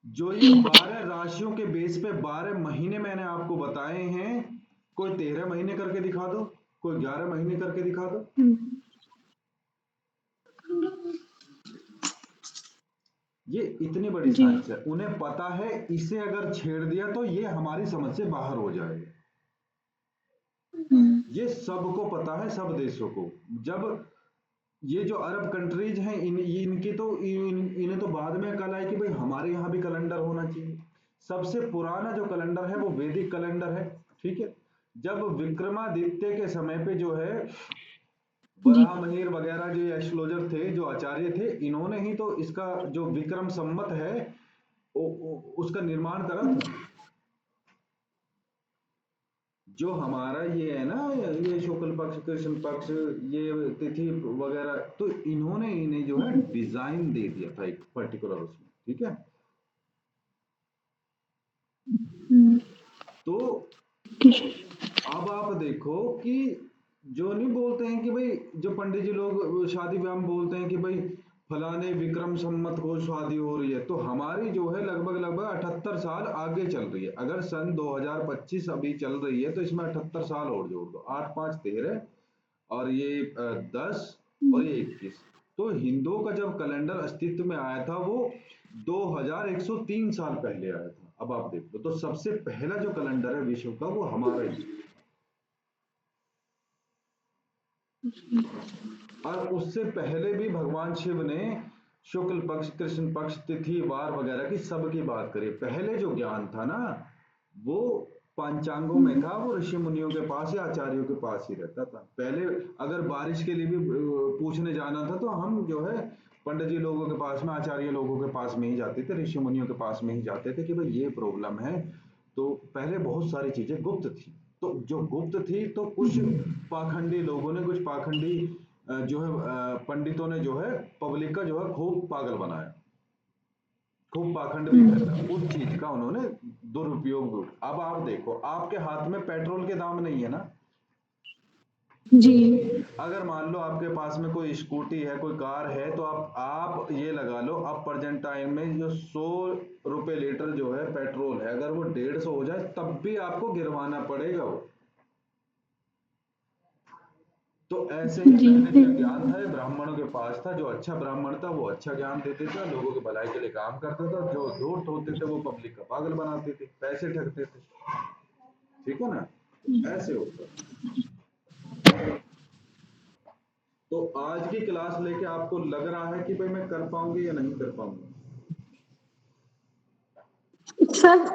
Speaker 2: जो ये 12 राशियों के बेस पे 12 महीने मैंने आपको बताए हैं, कोई 13 महीने करके दिखा दो, कोई 11 महीने करके दिखा दो।
Speaker 1: हुँ,
Speaker 2: ये इतनी बड़ी
Speaker 1: जी,
Speaker 2: साइंस है, उन्हें पता है इसे अगर छेड़ दिया तो ये हमारी समझ से बाहर हो जाएगा।
Speaker 1: हुँ,
Speaker 2: ये सबको पता है, सब देशों को। जब ये जो अरब कंट्रीज हैं इनकी तो इन्हें तो बाद में कल है कि भाई हमारे यहाँ भी कैलेंडर होना चाहिए। सबसे पुराना जो कैलेंडर है वो वैदिक कैलेंडर है। ठीक है, जब विक्रमादित्य के समय पे जो है
Speaker 1: जी,
Speaker 2: वराहमिहिर वगैरह जो एस्ट्रोलॉजर थे, जो आचार्य थे, इन्होंने ही तो इसका जो विक्रम संवत है उसका निर्माण करा था। जो हमारा ये है ना, ये शुक्ल पक्ष कृष्ण पक्ष, ये तिथि वगैरह, तो इन्हें जो है डिजाइन दे दिया था एक पर्टिकुलर उसमें। ठीक है,
Speaker 1: हुँ,
Speaker 2: तो
Speaker 1: जी,
Speaker 2: अब आप देखो कि जो नहीं बोलते हैं कि भाई, जो पंडित जी लोग शादी ब्याह में बोलते हैं कि भाई फलाने विक्रम संवत को शादी हो रही है, तो हमारी जो है लगभग लगभग 78 साल आगे चल रही है। अगर सन 2025 अभी चल रही है तो इसमें 78 साल और जोड़ दो, 8 5 13, और ये 10,
Speaker 1: हुँ,
Speaker 2: और ये 21। तो हिंदुओं का जब कैलेंडर अस्तित्व में आया था वो 2103 साल पहले आया था। अब आप देख लो, तो सबसे पहला जो कैलेंडर है विश्व का वो हमारा ही है। और उससे पहले भी भगवान शिव ने शुक्ल पक्ष कृष्ण पक्ष तिथि वार वगैरह की सबकी बात करी। पहले जो ज्ञान था ना वो पंचांगों में था, वो ऋषि मुनियों के पास या आचार्यों के पास ही रहता था। पहले अगर बारिश के लिए भी पूछने जाना था तो हम जो है पंडित जी लोगों के पास में, आचार्य लोगों के पास में ही जाते थे, ऋषि मुनियों के पास में ही जाते थे कि भाई ये प्रॉब्लम है। तो पहले बहुत सारी चीजें गुप्त थी, तो जो गुप्त थी तो कुछ पाखंडी लोगों ने, कुछ पाखंडी जो है पंडितों ने जो है पब्लिक का जो है खूब पागल बनाया, खूब पाखंड भी
Speaker 1: हुँ,
Speaker 2: फैला, उस चीज का उन्होंने दुरुपयोग। अब आप देखो, आपके हाथ में पेट्रोल के दाम नहीं है ना,
Speaker 1: जी,
Speaker 2: अगर मान लो आपके पास में कोई स्कूटी है, कोई कार है, तो आप ये लगा लो, अब प्रेजेंट टाइम में जो 100 रुपए लीटर जो है पेट्रोल है, अगर वो 150 हो जाए तब भी आपको गिरवाना पड़ेगा वो। तो ऐसे ही
Speaker 1: जी,
Speaker 2: पहले जो
Speaker 1: फिर
Speaker 2: ज्ञान था ये ब्राह्मणों के पास था, जो अच्छा ब्राह्मण था वो अच्छा ज्ञान देते थे, लोगों की भलाई के लिए काम करता था, जो धूर्त होते थे वो पब्लिक का पागल बनाते थे, पैसे ठगते थे। ठीक है ना, ऐसे होता। तो आज की क्लास लेके आपको लग रहा है कि भाई मैं कर पाऊंगी या नहीं कर पाऊंगी?
Speaker 1: सर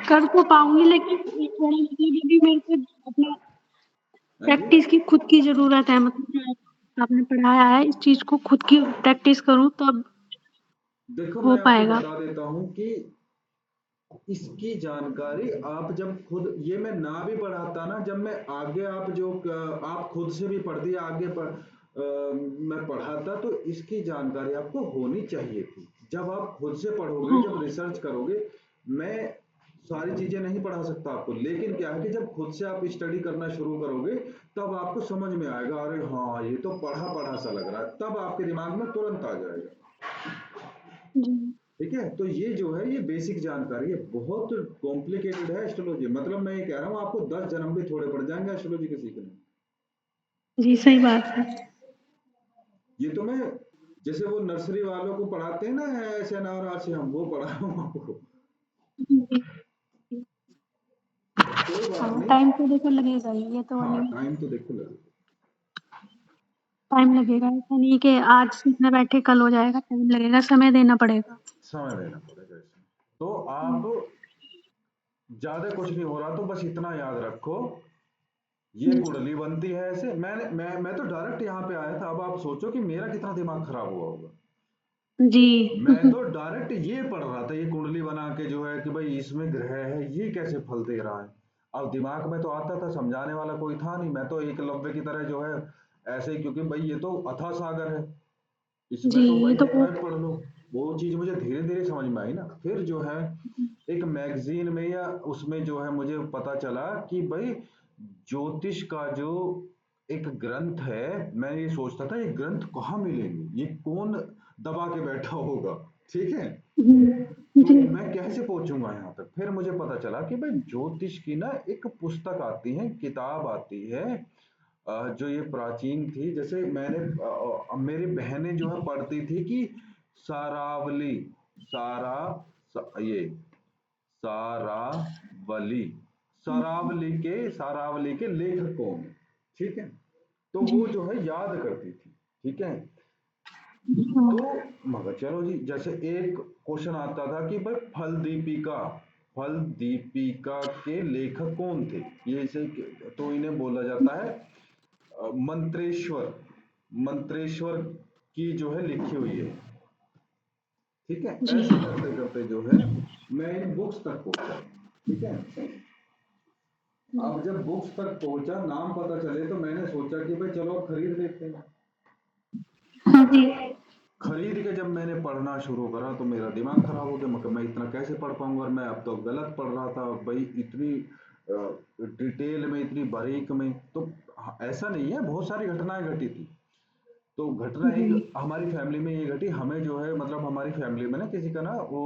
Speaker 1: कर तो पाऊँगी लेकिन थोड़ा मतलब अभी मेरे को अपना
Speaker 2: हाँ जी,
Speaker 1: प्रैक्टिस की खुद की ज़रूरत है, मतलब जो आपने पढ़ाया है इस चीज़ को खुद की प्रैक्टिस करूँ तब
Speaker 2: देखो
Speaker 1: हो
Speaker 2: मैं आपको
Speaker 1: पाएगा।
Speaker 2: बता देता हूँ कि इसकी जानकारी आप जब खुद, ये मैं ना भी पढ़ाता ना, जब मैं आगे आप जो आप खुद से भी पढ़ दिया आगे मैं पढ़ाता, तो इसकी जानकारी आपको होनी चाहिए थी। जब आप खुद से पढ़ोगे, जब
Speaker 1: हाँ,
Speaker 2: रिसर्च करोगे, मैं सारी चीजें नहीं पढ़ा सकता आपको, लेकिन क्या है कि जब खुद से आप स्टडी करना शुरू करोगे, तब आपको समझ में आएगा, अरे हाँ ये तो पढ़ा पढ़ा सा लग रहा है, तब आपके दिमाग में तुरंत आ जाएगा।
Speaker 1: जी।
Speaker 2: ठीक है, तो ये जो है ये बेसिक जानकारी है, बहुत कॉम्प्लिकेटेड है एस्ट्रोलॉजी, मतलब मैं ये कह रहा हूँ आपको 10 जन्म भी थोड़े पड़ जाएंगे एस्ट्रोलॉजी के सीखने।
Speaker 1: जी, सही बात है।
Speaker 2: ये तो मैं, जैसे वो नर्सरी वालों को पढ़ाते हैं ना, ऐसे अनार से हम वो पढ़ा रहा हूँ आपको।
Speaker 1: जी।
Speaker 2: कोई बात
Speaker 1: हाँ,
Speaker 2: नहीं।
Speaker 1: टाइम तो देखो लगेगा ही, ये तो
Speaker 2: हाँ
Speaker 1: नहीं,
Speaker 2: टाइम तो देखो लगे।
Speaker 1: टाइम लगेगा, ऐसा नहीं कि आज सीखने बैठे कल हो जाएगा, टाइम लगेगा, समय देना पड़ेगा।
Speaker 2: समय देना पड़ेगा इसमें। तो आप,
Speaker 1: हुँ,
Speaker 2: ज्यादा कुछ नहीं हो रहा, तो बस इतना याद रखो, ये
Speaker 1: हुँ।
Speaker 2: कुंडली बनती है ऐसे। मैं तो डायरेक्ट यहाँ पे आया था, अब आप सोचो कि मेरा कितना दिमाग खराब हुआ होगा।
Speaker 1: जी।
Speaker 2: मैं तो डायरेक्ट ये पढ़ रहा था, ये कुंडली बना के जो है कि भाई इसमें ग्रह है, ये कैसे फल दे रहा है। अब दिमाग में तो आता था, समझाने वाला कोई था नहीं, मैं तो एकलव्य की तरह जो है ऐसे ही, क्योंकि भाई ये तो अथाह सागर है,
Speaker 1: जी,
Speaker 2: इसमें तो
Speaker 1: ये
Speaker 2: भाई
Speaker 1: तो
Speaker 2: जितना
Speaker 1: बहुत।
Speaker 2: भी पढ़ लो। वो चीज मुझे धीरे धीरे समझ में आई ना, फिर जो है एक मैगजीन में या उसमें जो है मुझे पता चला कि भाई ज्योतिष का जो एक ग्रंथ है, मैं ये सोचता था ये ग्रंथ कहाँ मिलेंगे, ये कौन दबा के बैठा होगा। ठीक है,
Speaker 1: हुँ,
Speaker 2: तो
Speaker 1: जी,
Speaker 2: मैं कैसे पहुंचूंगा यहाँ तक, फिर मुझे पता चला कि भाई ज्योतिष की ना एक पुस्तक आती है, किताब आती है, जो ये प्राचीन थी, जैसे मेरी बहनें जो है पढ़ती थी कि सारावली, सारा ये सारावली, सारावली के लेखक कौन है। ठीक है, तो
Speaker 1: जी,
Speaker 2: वो जो है याद करती थी। ठीक है, तो
Speaker 1: हाँ,
Speaker 2: मगर चलो जी, जैसे एक क्वेश्चन आता था कि भाई फल दीपिका, फल दीपिका के लेखक कौन थे, ये इसे, तो इन्हें बोला जाता है मंत्रेश्वर, मंत्रेश्वर की जो है लिखी हुई है। ठीक है,
Speaker 1: जी,
Speaker 2: ऐसे करते करते जो है मैं इन बुक्स तक पहुंचा। ठीक है,
Speaker 1: जी।
Speaker 2: अब जब बुक्स तक पहुंचा, नाम पता चले, तो मैंने सोचा कि भाई चलो खरीद लेते हैं।
Speaker 1: हाँ जी,
Speaker 2: खरीद के जब मैंने पढ़ना शुरू करा, तो मेरा दिमाग खराब हो गया, मगर मैं इतना कैसे पढ़ पाऊंगा, और मैं अब तो गलत पढ़ रहा था भाई, इतनी डिटेल में, इतनी बारीक में। तो ऐसा नहीं है, बहुत सारी घटनाएं घटी थी। तो घटना
Speaker 1: जी,
Speaker 2: एक हमारी फैमिली में ये घटी, हमें जो है मतलब हमारी फैमिली में ना किसी का ना वो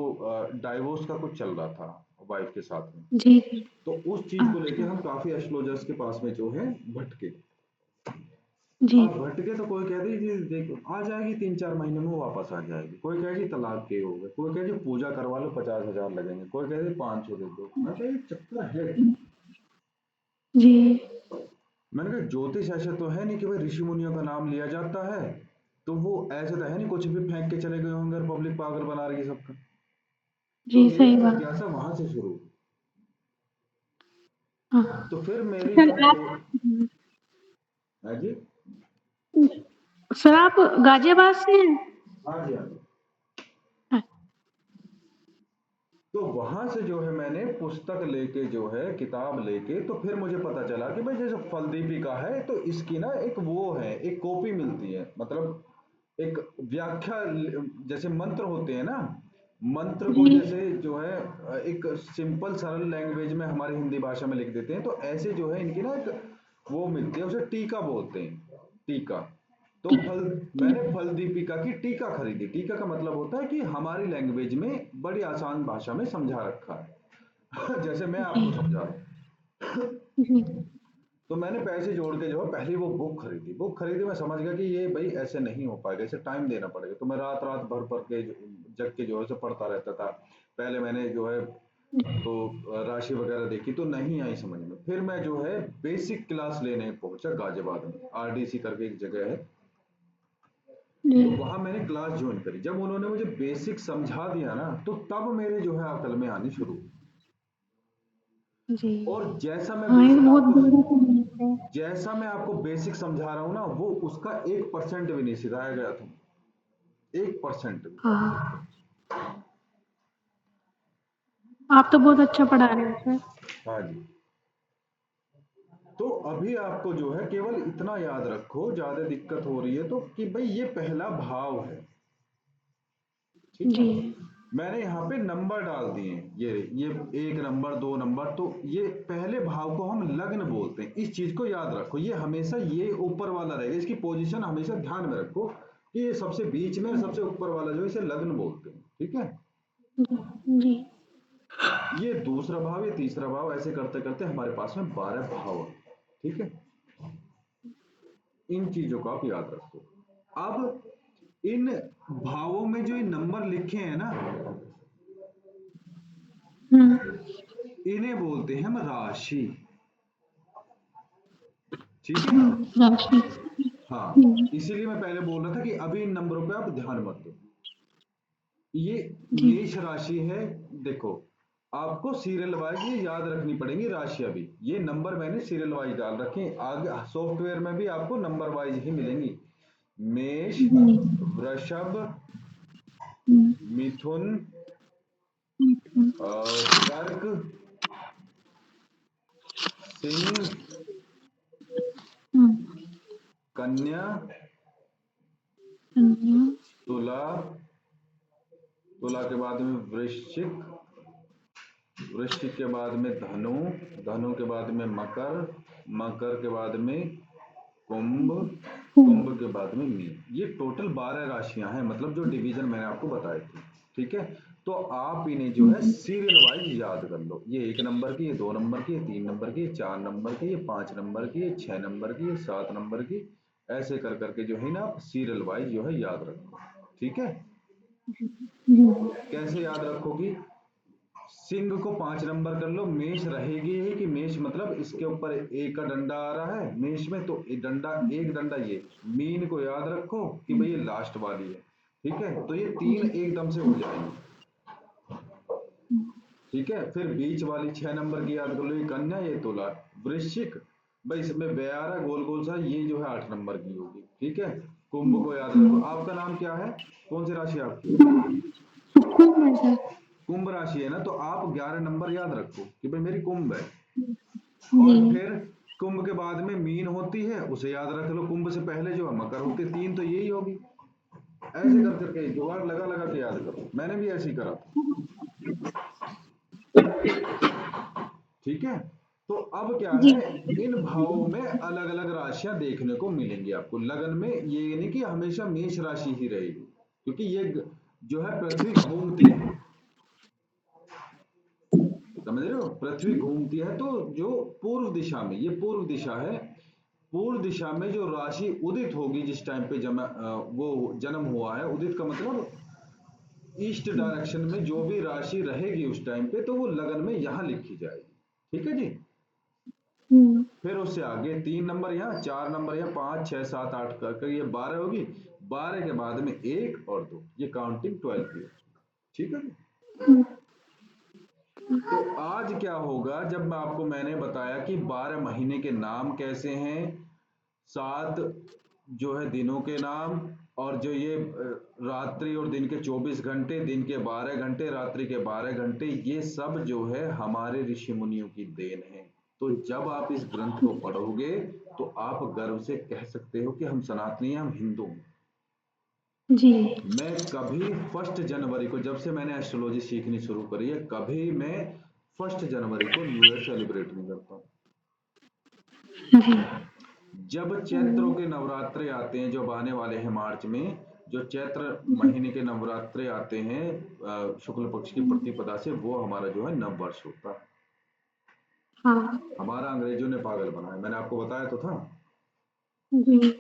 Speaker 2: डाइवोर्स का कुछ चल रहा था वाइफ के साथ में।
Speaker 1: जी, जी।
Speaker 2: तो उस चीज को लेके
Speaker 1: अच्छा,
Speaker 2: हम काफी एस्ट्रोलॉजर्स के पास में जो है भटके।
Speaker 1: जी,
Speaker 2: अब भटके तो कोई कह दी कि देखो आ जाएगी 3-4 महीने में, वो वापस आ जाएगी, कोई कहे जी तलाक के हो गए, कोई कहे जी पूजा करवा लो 50,000 लगेंगे, कोई कहे जी 500 दे दो। मैं कहा ये चक्कर है क्या।
Speaker 1: जी,
Speaker 2: मैंने कहा ज्योतिष ऐसे तो है नहीं कि भाई ऋषि मुनियों का नाम लिया जाता है, तो वो ऐसे तो है नहीं कुछ भी फेंक के चले गए होंगे और पब्लिक पागल बना रही है सबका। तो
Speaker 1: जी,
Speaker 2: मेरी
Speaker 1: सही बात।
Speaker 2: जिज्ञासा वहां से शुरू।
Speaker 1: हाँ,
Speaker 2: तो फिर मेरी
Speaker 1: सर
Speaker 2: जब
Speaker 1: आप
Speaker 2: है जी,
Speaker 1: सर आप गाज़ियाबाद से हैं?
Speaker 2: हाँ जी हाँ जी।
Speaker 1: अ,
Speaker 2: तो वहां से जो है मैंने पुस्तक लेके जो है किताब लेके, तो फिर मुझे पता चला कि भाई जैसे फलदीपिका है, तो इसकी ना एक वो है, एक कॉपी मिलती है, मतलब एक व्याख्या, जैसे मंत्र होते हैं ना, मंत्र को
Speaker 1: जी,
Speaker 2: जैसे जो है एक सिंपल सरल लैंग्वेज में हमारी हिंदी भाषा में लिख देते हैं, तो ऐसे जो है इनकी ना एक वो मिलती है, उसे टीका बोलते हैं, टीका। तो
Speaker 1: ठीक,
Speaker 2: फल, मैंने
Speaker 1: ठीक।
Speaker 2: फल दीपिका की टीका खरीदी। टीका का मतलब होता है कि हमारी लैंग्वेज में बड़ी आसान भाषा में समझा रखा है जैसे मैं
Speaker 1: जी,
Speaker 2: आपको समझा रहा हूँ।
Speaker 1: जी,
Speaker 2: तो मैंने पैसे जोड़ के जो है पहली वो बुक खरीदी, बुक खरीदी, मैं समझ गया कि ये भाई ऐसे नहीं हो पाएगा, इसे टाइम देना पड़ेगा, तो मैं रात रात भर भर के जग के जो है उसे पढ़ता रहता था। पहले मैंने जो है तो राशि वगैरह देखी, तो नहीं आई समझ में, फिर मैं जो है बेसिक क्लास लेने पहुंचा गाजियाबाद में, आरडीसी करके एक जगह है।
Speaker 1: जी,
Speaker 2: तो वहां मैंने क्लास ज्वाइन करी, जब उन्होंने मुझे बेसिक समझा दिया ना, तो तब मेरे जो है अकल में आनी शुरू हुई।
Speaker 1: जी।
Speaker 2: और जैसा मैं
Speaker 1: हाँ, ये
Speaker 2: बेसिक
Speaker 1: बहुत
Speaker 2: आपको,
Speaker 1: गहरी बात है।
Speaker 2: जैसा मैं आपको बेसिक समझा रहा हूं ना, वो उसका 1% भी नहीं सिखाया गया था, 1% भी।
Speaker 1: हाँ, आप तो बहुत अच्छा पढ़ा रहे हो सर।
Speaker 2: हाँ जी। तो अभी आपको जो है केवल इतना याद रखो, ज्यादा दिक्कत हो रही है तो, कि भाई ये पहला भाव है, ठीक है।
Speaker 1: जी।
Speaker 2: मैंने यहाँ पे नंबर डाल दिए, ये एक नंबर, दो नंबर, तो ये पहले भाव को हम लग्न बोलते हैं। इस चीज को याद रखो, ये हमेशा ये ऊपर वाला रहेगा, इसकी पोजीशन हमेशा ध्यान में रखो कि ये सबसे बीच में, सबसे ऊपर वाला जो है इसे लग्न बोलते हैं, ठीक है।
Speaker 1: जी।
Speaker 2: ये दूसरा भाव, ये तीसरा भाव, ऐसे करते करते हमारे पास में 12 भाव है, ठीक है। इन चीजों को आप याद रखो। अब इन भावों में जो ये नंबर लिखे हैं ना, इन्हें बोलते हैं हम राशि, ठीक है।
Speaker 1: राशि।
Speaker 2: हाँ, इसीलिए मैं पहले बोल रहा था कि अभी इन नंबरों पे आप ध्यान मत दो। ये
Speaker 1: जी।
Speaker 2: मेष राशि है, देखो आपको सीरियल वाइज ये याद रखनी पड़ेगी राशियां भी। ये नंबर मैंने सीरियल वाइज डाल रखे हैं, आगे सॉफ्टवेयर में भी आपको नंबर वाइज ही मिलेंगी। मेष,
Speaker 1: जी।
Speaker 2: वृषभ, मिथुन, कर्क, सिंह, कन्या, तुला, तुला के बाद में वृश्चिक, वृश्चिक के बाद में धनु, धनु के बाद में मकर, मकर के बाद में कुंभ, कुंभ के बाद में मीन। ये टोटल 12 राशियां हैं, मतलब जो डिवीजन मैंने आपको बताए थे, ठीक है। तो आप इन्हें जो है सीरियल वाइज याद कर लो। ये 1 नंबर की, ये 2 नंबर की, ये 3 नंबर की, ये 4 नंबर की, ये 5 नंबर की, ये 6 नंबर की, ये 7 नंबर की, ऐसे कर करके जो है ना आप सीरियल वाइज जो है याद रखो, ठीक है। कैसे याद रखोगी? सिंह को 5 नंबर कर लो, मेष रहेगी ही, कि मेष मतलब इसके ऊपर एक का डंडा आ रहा है मेष में, तो डंडा, एक डंडा ये। मीन को याद रखो कि भाई ये लास्ट वाली है, ठीक है। तो ये 3 एकदम से हो जाएंगे, ठीक है। फिर बीच वाली 6 नंबर की याद कर लो, ये कन्या, ये तुला, वृश्चिक, भाई इसमें 12 गोल गोल सा, ये जो है 8 नंबर की होगी, ठीक है। कुंभ को याद रखो। आपका नाम क्या है, कौन सी राशि है आपकी? कुंभ राशि है ना, तो आप 11 नंबर याद रखो कि भाई मेरी कुंभ है।
Speaker 1: जी।
Speaker 2: और फिर कुंभ के बाद में मीन होती है, उसे याद रख लो। कुंभ से पहले जो है मकर होती है, 3 तो यही होगी। ऐसे कर करके जुगाड़ लगा लगा के याद करो, मैंने भी ऐसे ही करा था, ठीक है। तो अब क्या
Speaker 1: जी।
Speaker 2: है, इन भावों में अलग अलग राशियां देखने को मिलेंगी आपको लगन में। ये नहीं कि हमेशा मेष राशि ही रहेगी, क्योंकि ये जो है पृथ्वी घूमती है, समझ रहे हो, पृथ्वी घूमती है। तो जो पूर्व दिशा में, ये पूर्व दिशा है, पूर्व दिशा में जो राशि उदित होगी जिस टाइम पे वो जन्म हुआ है, उदित का मतलब ईस्ट डायरेक्शन में जो भी राशि रहेगी उस टाइम पे, तो वो लगन में यहां लिखी जाएगी, ठीक है जी। फिर उससे आगे 3 नंबर यहाँ, 4 नंबर यहाँ, 5 6 7 8 करके ये 12 होगी। 12 के बाद में 1 और 2, ये काउंटिंग 12 की होगी, ठीक है। तो आज क्या होगा, जब मैं आपको मैंने बताया कि 12 महीने के नाम कैसे हैं, 7 जो है दिनों के नाम, और जो ये रात्रि और दिन के 24 घंटे, दिन के 12 घंटे, रात्रि के 12 घंटे, ये सब जो है हमारे ऋषि मुनियों की देन है। तो जब आप इस ग्रंथ को पढ़ोगे तो आप गर्व से कह सकते हो कि हम सनातनी हैं, हम हिंदू हैं।
Speaker 1: जी।
Speaker 2: मैं कभी 1 जनवरी को, जब से मैंने एस्ट्रोलॉजी सीखनी शुरू करी है, कभी मैं 1 जनवरी को न्यू ईयर सेलिब्रेट नहीं करता।
Speaker 1: जी।
Speaker 2: जब चैत्रों के नवरात्रे आते हैं, जो आने वाले हैं मार्च में, जो चैत्र महीने के नवरात्रे आते हैं शुक्ल पक्ष की प्रतिपदा से, वो हमारा जो है नव वर्ष होता है।
Speaker 1: हाँ।
Speaker 2: हमारा अंग्रेजों ने पागल बनाया, मैंने आपको बताया तो था,
Speaker 1: जी।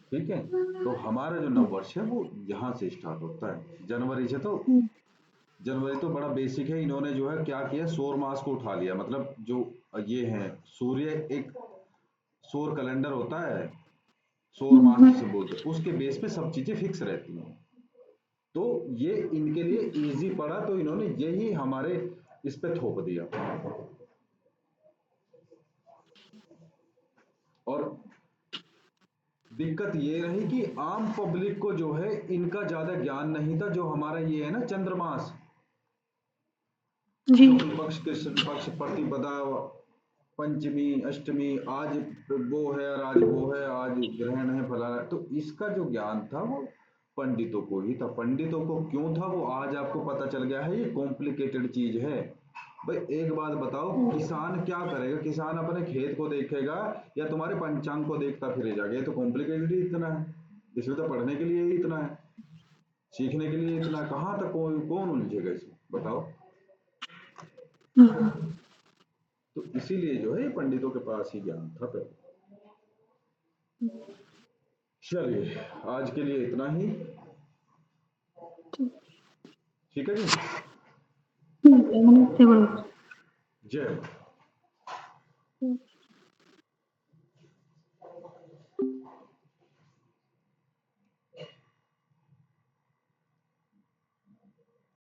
Speaker 2: ठीक है। तो हमारा जो नव वर्ष है वो यहां से स्टार्ट होता है, जनवरी से। तो जनवरी तो बड़ा बेसिक है, इन्होंने जो है क्या किया, सौर मास को उठा लिया, मतलब जो ये है सूर्य, एक सौर कैलेंडर होता है, सौर मास जिसे बोलते हैं, उसके बेस पे सब चीजें फिक्स रहती हैं। तो ये इनके लिए इजी पड़ा, तो इन्होंने यही हमारे इस पे थोप दिया। और दिक्कत ये रही कि आम पब्लिक को जो है इनका ज्यादा ज्ञान नहीं था। जो हमारा ये है ना चंद्रमास,
Speaker 1: जी।
Speaker 2: शुक्ल पक्ष कृष्ण पक्ष प्रतिपदा पंचमी अष्टमी, आज वो है और आज वो है, आज ग्रहण है फलाना, तो इसका जो ज्ञान था वो पंडितों को ही था। पंडितों को क्यों था वो आज आपको पता चल गया है। ये कॉम्प्लिकेटेड चीज है भाई। एक बात बताओ, किसान क्या करेगा? किसान अपने खेत को देखेगा या तुम्हारे पंचांग को देखता फिरेगा? ये तो कॉम्प्लिकेटेड ही इतना है। इसमें तो पढ़ने के लिए ही इतना है, सीखने के लिए इतना, कहाँ तक कोई कौन उलझेगा इसमें बताओ।
Speaker 1: हुँ,
Speaker 2: तो इसीलिए जो है ये पंडितों के पास ही ज्ञान था पहले। चलिए, आज के लिए इतना ही।
Speaker 1: ठीक
Speaker 2: ठीक है जी।
Speaker 1: ठीक है, नमस्ते बोलो।
Speaker 2: जय।
Speaker 1: हुँ।